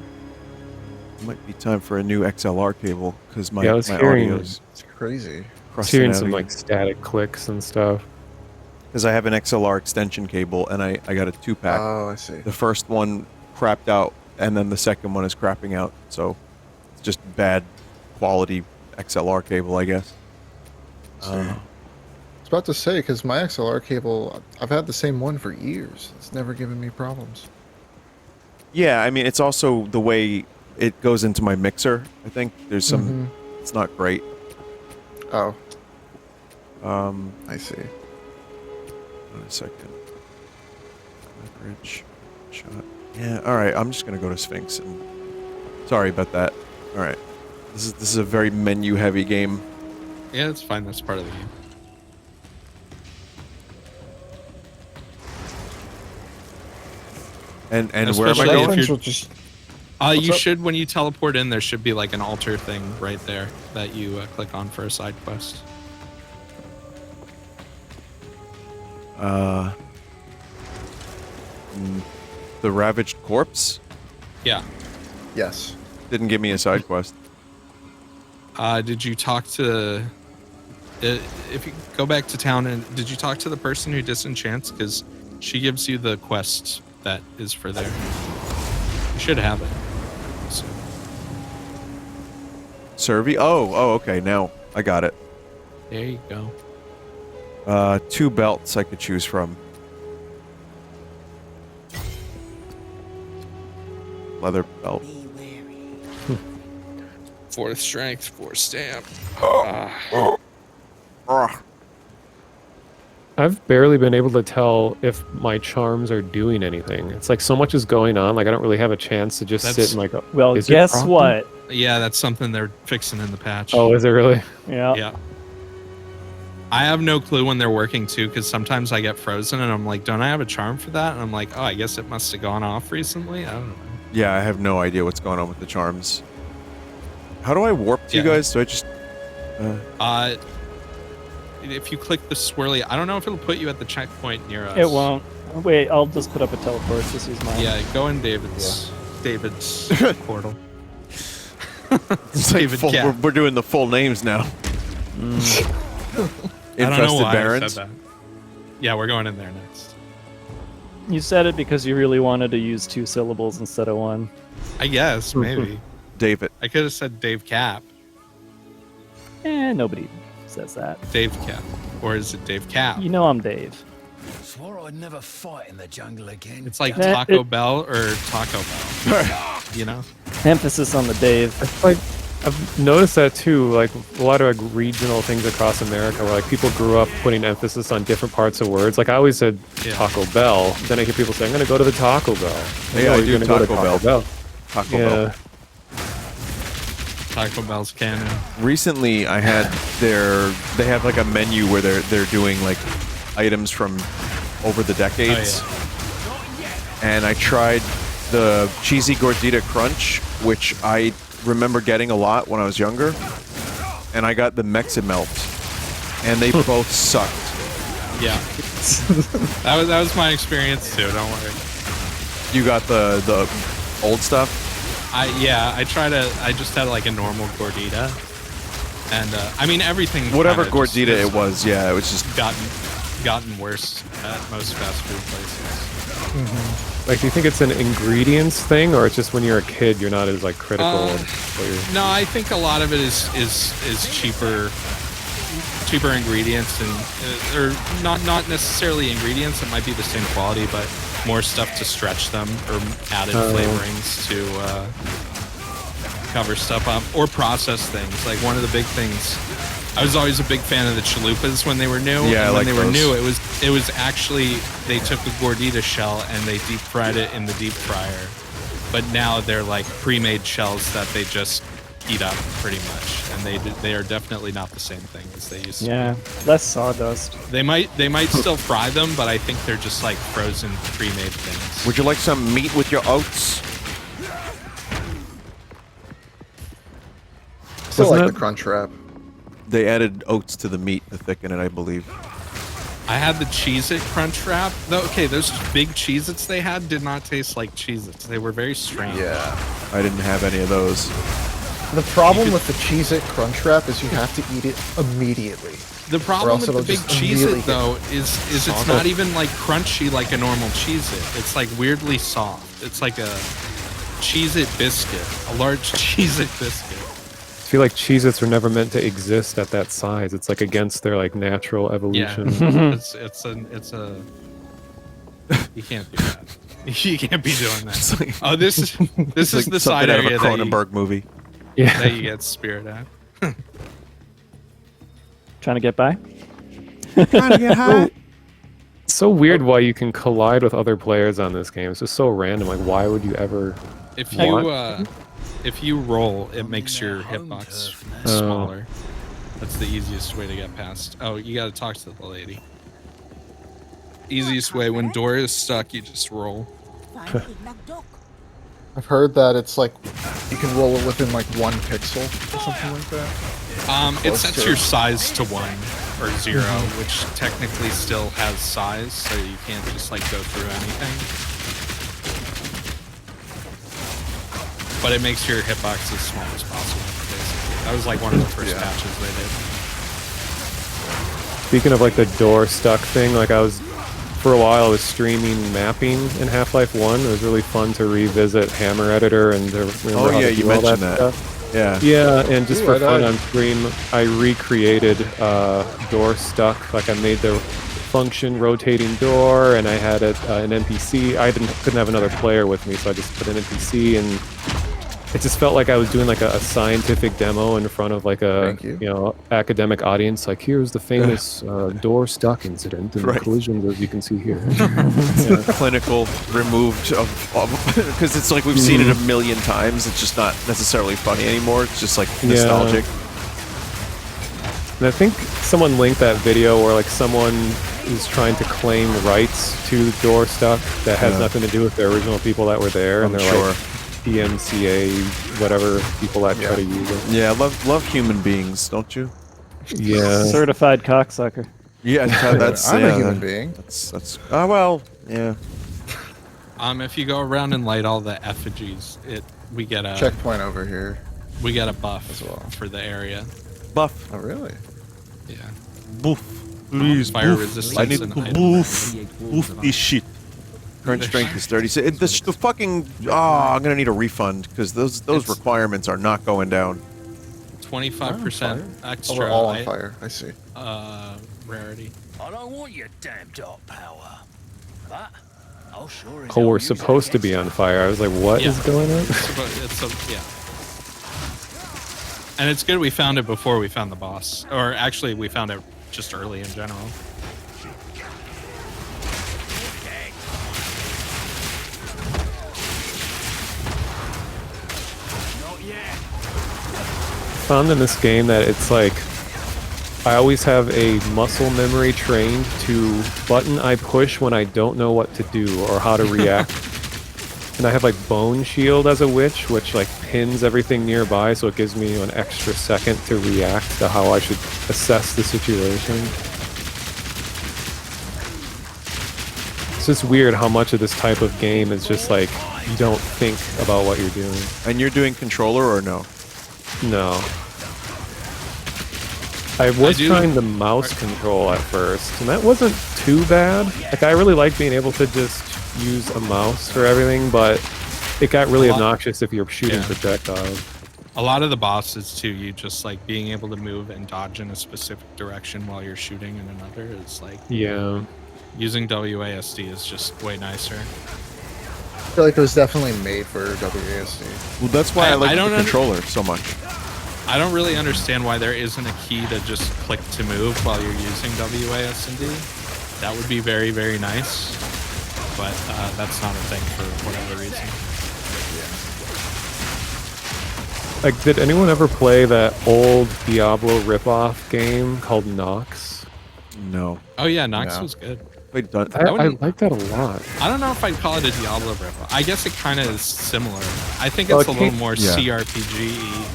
It might be time for a new XLR cable because my Yeah, I was my hearing- audio's It's crazy. I was hearing some crusting like static clicks and stuff. because I have an XLR extension cable and I got a 2-pack. Oh, I see. The first one crapped out, and then the second one is crapping out. So it's just bad quality XLR cable, I guess. I was about to say, because my XLR cable, I've had the same one for years. It's never given me problems. Yeah, I mean, it's also the way it goes into my mixer. I think there's some. It's not great. Oh, Um, I see. Wait a second. Leverage shot. Yeah. All right. I'm just gonna go to Sphinx. And sorry about that. All right. This is a very menu heavy game. Yeah, it's fine. That's part of the game. And where am I Especially going? if Friends you're- will just You up? should, when you teleport in, there should be like an altar thing right there that you click on for a side quest. The Ravaged Corpse Yeah. yes. didn't give me a side quest. Did you talk to? If you go back to town, and did you talk to the person who disenchants? Because she gives you the quest that is for there. You should have it. So, Survey. Oh, okay. Now I got it. there you go. 2 belts I could choose from. Leather belt. 4th strength, 4 stamp. I've barely been able to tell if my charms are doing anything. It's like so much is going on. Like I don't really have a chance to just That's- sit and like. Well, is it guess prompting? what? Yeah, that's something they're fixing in the patch. Oh, is it really? Yeah. Yeah. I have no clue when they're working too, because sometimes I get frozen and I'm like, don't I have a charm for that? And I'm like, oh, I guess it must have gone off recently. I don't know. Yeah, I have no idea what's going on with the charms. How do I warp to you Yeah. guys? So I just. If you click the swirly, I don't know if it'll put you at the checkpoint near us. It won't. Wait, I'll just put up a teleport. Just use mine. Yeah, go in David's portal. It's like David full, Cat. we're doing the full names now. I don't know Infested why Barrens. I said that. Yeah, we're going in there next. You said it because you really wanted to use 2 syllables instead of 1. I guess, maybe. David. I could have said Dave Cap. Nobody says that. Dave Cap. Or is it Dave Cap? You know I'm Dave. Swore I'd never fight in the jungle again. It's like That- Taco it- Bell or Taco Bell. You know? Emphasis on the Dave. It's like I've noticed that too. Like a lot of like, regional things across America, where like people grew up putting emphasis on different parts of words. Like I always said Yeah. Taco Bell. Then I hear people say, "I'm going to go to the Taco Bell." Yeah, I you're do gonna go to Taco Bell. Taco Yeah. Bell. Taco Bell's canon. Recently, I had they have like a menu where they're doing like items from over the decades, and I tried the cheesy gordita crunch, which I remember getting a lot when I was younger, and I got the Meximelt, and they both sucked. Yeah. that was my experience too, don't worry. You got the old stuff. I just had like a normal gordita. And I mean everything Whatever kinda just gordita is it was, yeah, it was just gotten worse at most fast food places. Like, do you think it's an ingredients thing, or it's just when you're a kid, you're not as like critical? of what you're... No, I think a lot of it is cheaper ingredients and or not necessarily ingredients. It might be the same quality, but more stuff to stretch them or added flavorings to cover stuff up or process things. Like one of the big things, I was always a big fan of the chalupas when they were new. Yeah, and when I like they were those. new, it was actually they took a gordita shell and they deep fried it in the deep fryer. But now they're like pre-made shells that they just heat up pretty much, and they are definitely not the same thing as they used to. Yeah, less sawdust. They might still fry them, but I think they're just like frozen pre-made things. Would you like some meat with your oats? Still Wasn't like it- the crunch wrap. They added oats to the meat to thicken it, I believe. I had the Cheez-It Crunch Wrap. Though, okay, those big Cheez-Its they had did not taste like Cheez-Its. They were very strange. Yeah. I didn't have any of those. The problem with the Cheez-It Crunch Wrap is you have to eat it immediately. The problem else with the it'll big just immediately Cheez-It, though, is it's not even, like, crunchy like a normal Cheez-It. It's, like, weirdly soft. It's like a Cheez-It biscuit. A large Cheez-It biscuit. I feel like Cheez-Its were never meant to exist at that size. It's like against their like natural evolution. Yeah. it's a... You can't do that. You can't be doing that. Like, Oh, this is like the side something out of area a Cronenberg movie. Yeah. that you get spirit at. Trying to get by? Trying to get high. It's so weird why you can collide with other players on this game. It's just so random. Like, why would you ever? If you roll, it makes your hitbox smaller. That's the easiest way to get past. Oh, you gotta talk to the lady. Easiest way, when door is stuck, you just roll. I've heard that it's like you can roll it within like 1 pixel or something like that. It sets your size to 1 or 0, which technically still has size, so you can't just like go through anything. But it makes your hitbox as small as possible, basically. That was like one of the first patches they did. Speaking of like the door stuck thing, like for a while I was streaming mapping in Half-Life 1. It was really fun to revisit Hammer Editor and to remember how to you do all mentioned that that. stuff. Yeah. Yeah, and just for fun I- on stream, I recreated door stuck. Like I made the function rotating door, and I had an NPC. I couldn't have another player with me, so I just put an NPC, and it just felt like I was doing like a scientific demo in front of like a academic audience. Like, here's the famous door stuck incident and the collisions, as you can see here. Clinical, removed because it's like we've seen it a million times. It's just not necessarily funny anymore. It's just like nostalgic. And I think someone linked that video where like someone is trying to claim rights to door stuck that has nothing to do with the original people that were there, and they're like PMCA, whatever people that try to use it. Yeah, love human beings, don't you? Yeah. Certified cocksucker. Yeah, that's I'm a human being. That's oh well, yeah. If you go around and light all the effigies, we get a Checkpoint over here. We get a buff as well for the area. Buff. Oh really? Yeah. Boof. Please, Fire boof. resistance I need and to item boof. Boof this shit. Current strength is 30. The fucking I'm gonna need a refund because those requirements are not going down. 25% extra. Oh, we're all on fire. I see. Rarity. I don't want your damn dark power, but I'll sure. Oh, we're supposed to be on fire. I was like, what is going on? And it's good we found it before we found the boss. Or actually, we found it just early in general. Found in this game that it's like I always have a muscle memory trained to button I push when I don't know what to do or how to react. And I have like Bone Shield as a witch, which like pins everything nearby, so it gives me an extra second to react to how I should assess the situation. It's just weird how much of this type of game is just like you don't think about what you're doing. And you're doing controller or no? No. I was trying the mouse control at first, and that wasn't too bad. Like, I really like being able to just use a mouse for everything, but it got really obnoxious if you're shooting projectiles. A lot of the bosses, too, you just, like, being able to move and dodge in a specific direction while you're shooting in another is, like... Yeah. Using WASD is just way nicer. I feel like it was definitely made for WASD. Well, that's why I like the controller so much. I don't really understand why there isn't a key to just click to move while you're using WASD. That would be very, very nice, but that's not a thing for whatever reason. Like, did anyone ever play that old Diablo ripoff game called Nox? No. Oh yeah, Nox was good. I like that a lot. I don't know if I'd call it a Diablo ripoff. I guess it kind of is similar. I think it's a little more CRPG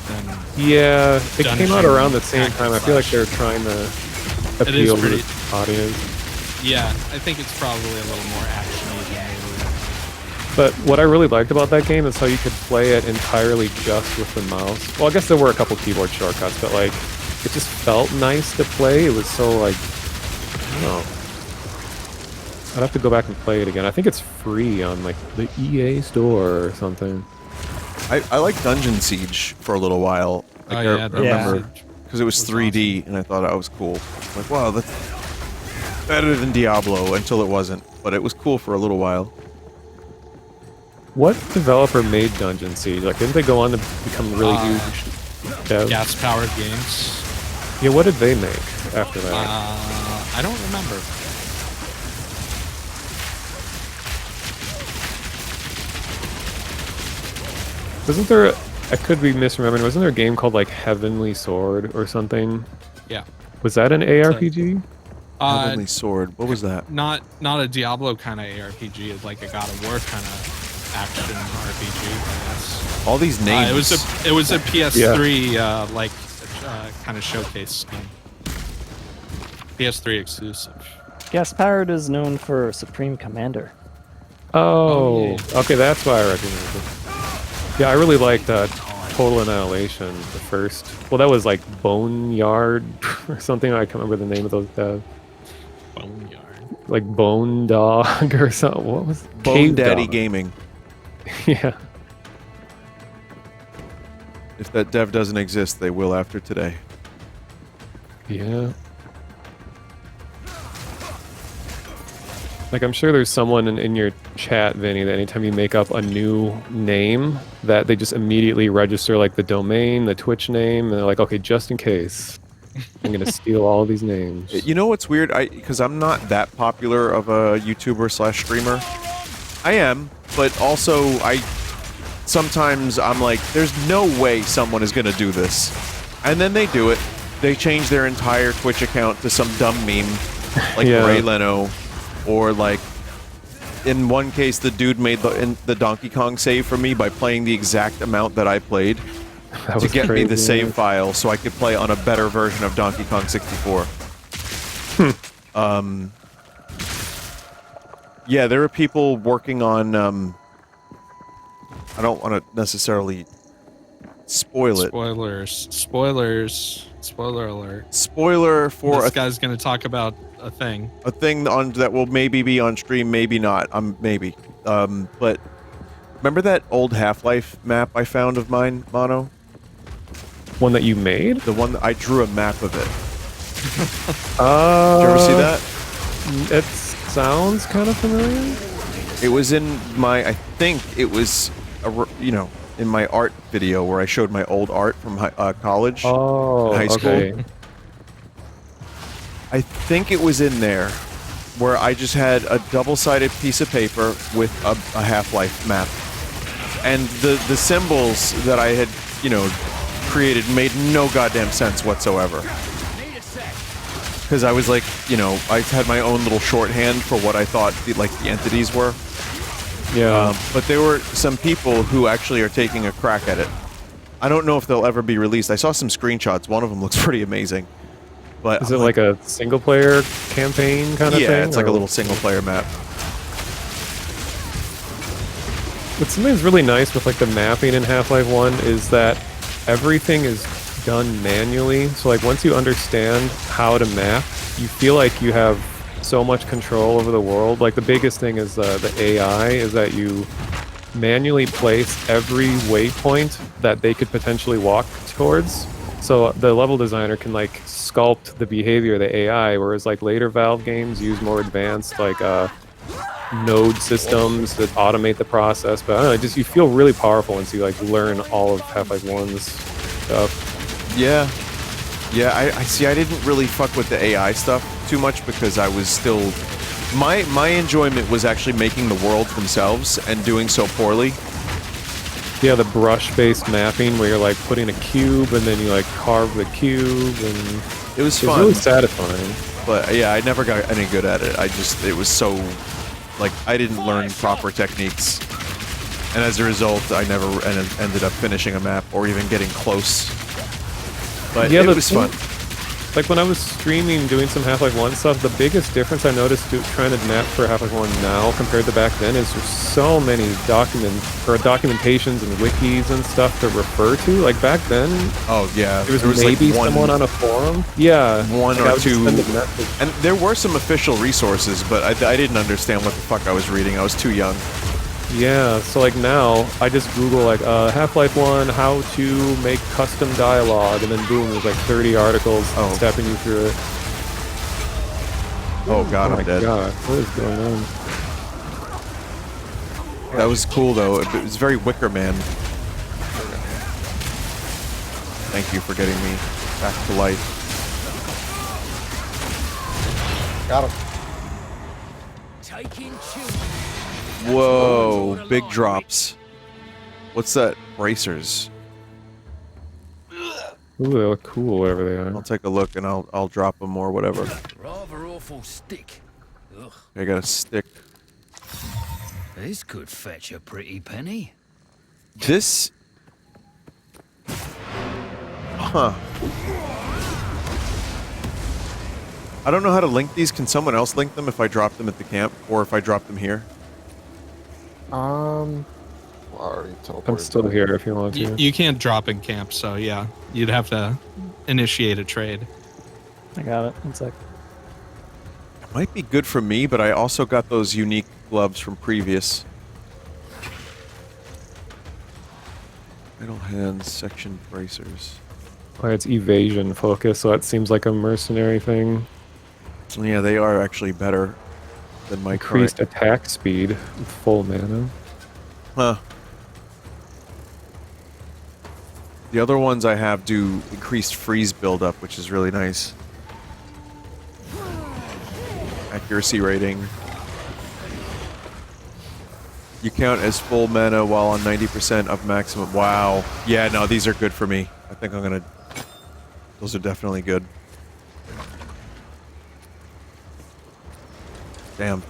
than... Yeah, it came out around the same time. I feel like they're trying to appeal to the audience. Yeah, I think it's probably a little more actiony than Melee. But what I really liked about that game is how you could play it entirely just with the mouse. Well, I guess there were a couple keyboard shortcuts, but like, it just felt nice to play. It was so like, I don't know. I'd have to go back and play it again. I think it's free on like the EA store or something. I like Dungeon Siege for a little while. Like, Oh, yeah, I Dungeon remember Siege because it was 3D and I thought that was cool. Like, wow, that's better than Diablo until it wasn't, but it was cool for a little while. What developer made Dungeon Siege? Like, didn't they go on to become really huge devs? Gas-powered games. Yeah, what did they make after that? I don't remember. Wasn't there, I could be misremembering, wasn't there a game called like Heavenly Sword or something? Yeah. Was that an ARPG? Heavenly Sword. What was that? Not a Diablo kind of ARPG. It's like a God of War kind of action RPG. I guess. All these names. It was a PS3 like kind of showcase game. PS3 exclusive. Gas Powered is known for Supreme Commander. Oh, yeah. okay, that's why I recognize it. Yeah, I really liked Total Annihilation, the first. Well, that was like Boneyard or something. I can't remember the name of those devs. Boneyard. Like Bone Dog or something. What was Bone Cave Daddy Dog. Gaming. Yeah. If that dev doesn't exist, they will after today. Yeah. Like, I'm sure there's someone in your chat, Vinny, that anytime you make up a new name, that they just immediately register, like, the domain, the Twitch name, and they're like, okay, just in case, I'm gonna steal all these names. You know what's weird? Because I'm not that popular of a YouTuber / streamer. I am, but also sometimes I'm like, there's no way someone is gonna do this. And then they do it. They change their entire Twitch account to some dumb meme, like Yeah. Ray Leno. Or like, in one case, the dude made the Donkey Kong save for me by playing the exact amount that I played That to was get me the crazy. save file so I could play on a better version of Donkey Kong 64. Yeah, there are people working on, I don't want to necessarily spoil it. Spoilers. Spoiler alert. Spoiler for This guy's gonna talk about a thing. a thing on that will maybe be on stream, maybe not. Maybe. But remember that old Half-Life map I found of mine, Mono? One that you made? The one that I drew a map of it. Did Did you ever see that? It sounds kind of familiar. It was in my, I think it was, in my art video where I showed my old art from college. Oh, High school. okay. I think it was in there where I just had a double-sided piece of paper with a Half-Life map. And the symbols that I had, created made no goddamn sense whatsoever. Because I was like, I had my own little shorthand for what I thought the entities were. Yeah. But there were some people who actually are taking a crack at it. I don't know if they'll ever be released. I saw some screenshots. One of them looks pretty amazing. But Is it like a single-player campaign kind of thing? yeah, it's like a or- little single-player map. What's something that's really nice with like the mapping in Half-Life 1 is that everything is done manually. So like once you understand how to map, you feel like you have so much control over the world. Like the biggest thing is the AI is that you manually place every waypoint that they could potentially walk towards. So the level designer can like sculpt the behavior of the AI, whereas like later Valve games use more advanced like node systems that automate the process. But I don't know, just you feel really powerful once you like learn all of Half-Life 1's stuff. Yeah. Yeah, I see. I didn't really fuck with the AI stuff too much because I was still... My enjoyment was actually making the worlds themselves and doing so poorly. Yeah, the brush-based mapping where you're like putting a cube and then you like carve the cube and It was it's fun. really satisfying. But yeah, I never got any good at it. It was so... Like, I didn't learn proper techniques. And as a result, I never ended up finishing a map or even getting close. But Yeah, it the was thing- fun. Like when I was streaming doing some Half-Life 1 stuff, the biggest difference I noticed trying to map for Half-Life 1 now compared to back then is there's so many documentations and wikis and stuff to refer to. Like back then, Oh yeah, there was maybe someone on a forum. Yeah, one like I or would just two, send a message. and there were some official resources, but I didn't understand what the fuck I was reading. I was too young. Yeah, so like now, I just Google like Half-Life 1, how to make custom dialogue, and then boom, there's like 30 articles stepping you through it. Oh god, Oh I'm my dead. god, what is going on? That was cool though. It was very Wicker Man. Thank you for getting me back to life. Got him. Taking children. Whoa, big drops. What's that? Bracers. Ooh, they look cool, whatever they I'll are. take a look and I'll drop them or whatever. Rather awful stick. Ugh. I got a stick. This could fetch a pretty penny. This. Huh. I don't know how to link these. Can someone else link them if I drop them at the camp or if I drop them here? Well, I already teleported. I'm still here if you want to. You can't drop in camp, so yeah, you'd have to initiate a trade. I got it. One sec. It might be good for me, but I also got those unique gloves from previous. Idle hands, section bracers. Oh, it's evasion focus, so that seems like a mercenary thing. Yeah, they are actually better than my Increased current. attack speed with full mana. Huh. The other ones I have do increased freeze buildup, which is really nice. Accuracy rating. You count as full mana while on 90% of maximum. Wow. Yeah, no, these are good for me. I think I'm gonna... Those are definitely good. Damn.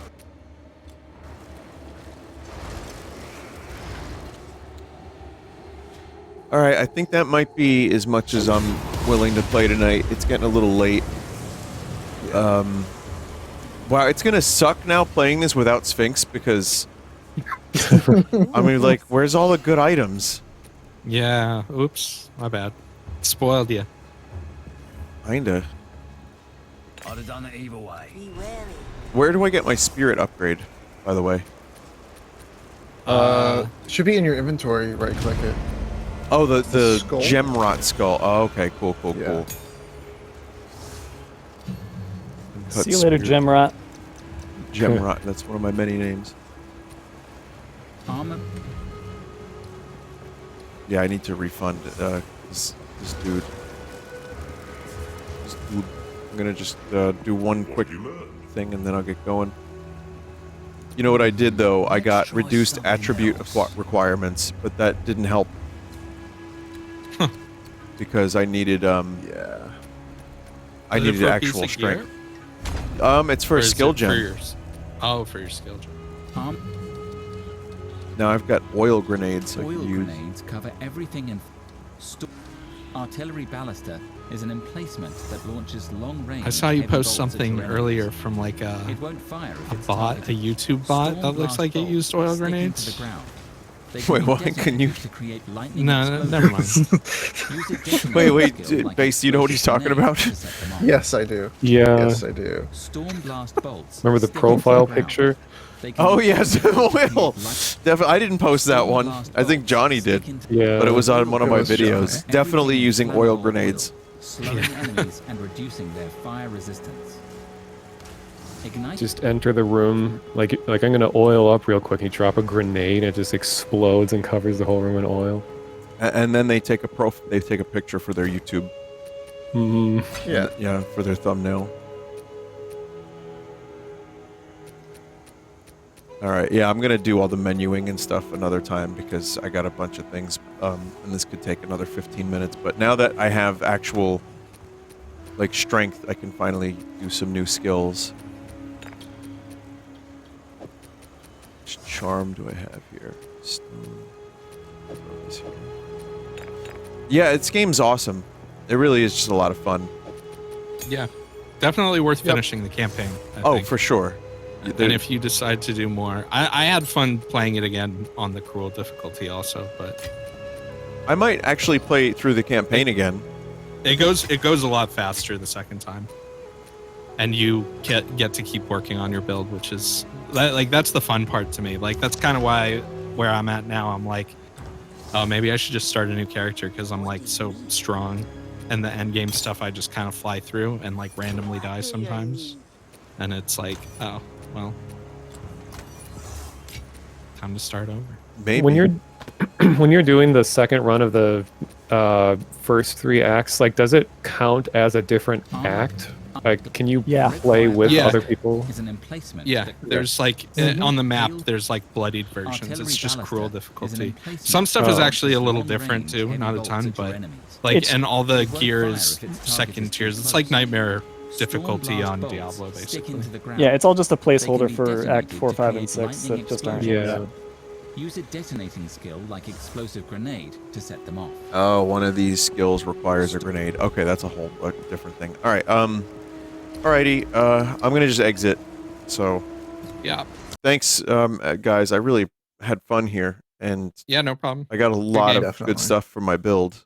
Alright, I think that might be as much as I'm willing to play tonight. It's getting a little late. Wow, it's gonna suck now playing this without Sphinx because... I mean, like, where's all the good items? Yeah. Oops. My bad. Spoiled you. Kinda. I'd have done it either way. Be wary. Where do I get my spirit upgrade, by the way? Should be in your inventory. Right click it. Oh, the skull? Gemrot skull. Oh, okay, cool, cool, Yeah. cool. Cut See you later, spirit. Gemrot. Gemrot, that's one of my many names. Armor. Yeah, I need to refund this dude. I'm gonna just do one quick thing and then I'll get going. You know what I did though? I got reduced attribute requirements, but that didn't help. Because I needed Yeah. I Is it needed for a actual piece of gear? strength. It's for Or a is skill it for gem. yours? Oh, for your skill gem. Now I've got oil grenades I Oil can use. grenades cover everything in. Artillery baluster is an emplacement that launches long range. I saw you heavy post bolts at something your enemies. earlier from like It won't fire if a it's bot, a targeted. YouTube bot that Storm looks blast like it bolts used oil stick into grenades. the ground. They Wait, can be what? Can designated you- to create lightning No, explosions. never mind. Use a detonator Wait, skill like Base, do you know what he's talking explosive about? grenades to set them off. Yes, I do. Yeah. Yes, I do. Storm blast bolts. Remember the stick into profile ground. picture? They can Oh be yes, detonated to create oil. light- Definitely, I didn't post that Storm one. blast I think bolts Johnny stick did, into- Yeah. but it was on one of It my was Johnny. videos. Definitely Everything using is oil flammable grenades. slowing enemies and reducing their fire resistance. Ignite. Just enter the room. Like I'm gonna oil up real quick. You drop a grenade, it just explodes and covers the whole room in oil. And then they take a picture for their YouTube. Hmm. Yeah. Yeah, for their thumbnail. All right, yeah, I'm gonna do all the menuing and stuff another time because I got a bunch of things, and this could take another 15 minutes. But now that I have actual, like, strength, I can finally do some new skills. Which charm do I have here? Stone. Throw this here. Yeah, this game's awesome. It really is just a lot of fun. Yeah, definitely worth finishing the campaign. I Oh, think. for sure. And if you decide to do more, I had fun playing it again on the cruel difficulty also, but I might actually play through the campaign again. it goes a lot faster the second time, and you get to keep working on your build, which is that's the fun part to me. Like that's kind of why where I'm at now. I'm like, oh, maybe I should just start a new character because I'm like so strong, and the end game stuff I just kind of fly through and like randomly die sometimes, and it's like, oh well, time to start over. Maybe. When you're when you're doing the second run of the first 3 acts, like, does it count as a different act? Like, can you Yeah. play with Yeah. other people? Is an emplacement. Yeah, that- there's like on the map, there's like bloodied versions. Artillery It's just ballista cruel is an difficulty. emplacement Some stuff is Oh. actually a little long different range, too, heavy not a bolts ton, at your but enemies. like, It's- and all the It won't gear fire is if its target second is too tiers. It's close. like nightmare Storm difficulty blast on bolts Diablo, stick basically. into the ground. Yeah, it's all just a They can placeholder be for detonated Act 4, to 5, and create 6 lightning that just aren't explosions. yet. Use a detonating skill like explosive grenade to set them off. Oh, one of these skills requires a grenade. Okay, that's a whole different thing. All right. Alrighty. I'm gonna just exit. So, Yeah, thanks, guys. I really had fun here, and yeah, no problem. I got a lot game. of Definitely. good stuff for my build.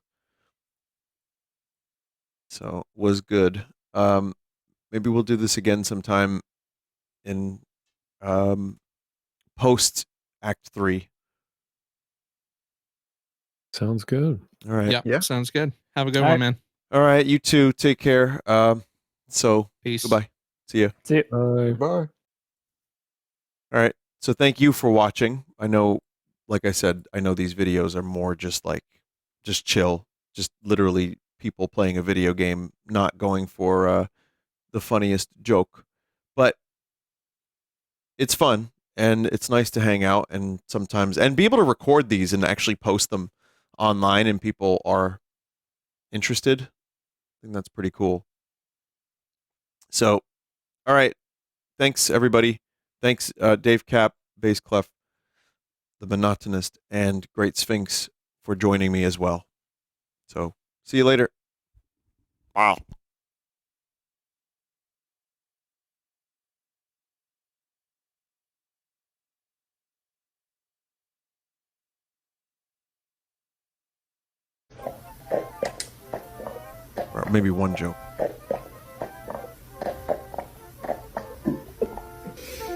So, was good. Maybe we'll do this again sometime in post Act 3. Sounds good. All right. Yeah, Yeah. sounds good. Have a good All one, right. man. All right. You too. Take care. So Peace. goodbye. See ya. See you. Bye. Bye. All right. So thank you for watching. I know, like I said, I know these videos are more just chill, just literally people playing a video game, not going for the funniest joke. But it's fun and it's nice to hang out and sometimes and be able to record these and actually post them online and people are interested. I think that's pretty cool. So, all right. Thanks everybody. Thanks Dave Cap, Bass Clef, the Monotonist, and Great Sphinx for joining me as well. So, see you later. Wow. Or maybe one joke.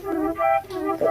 Thank you.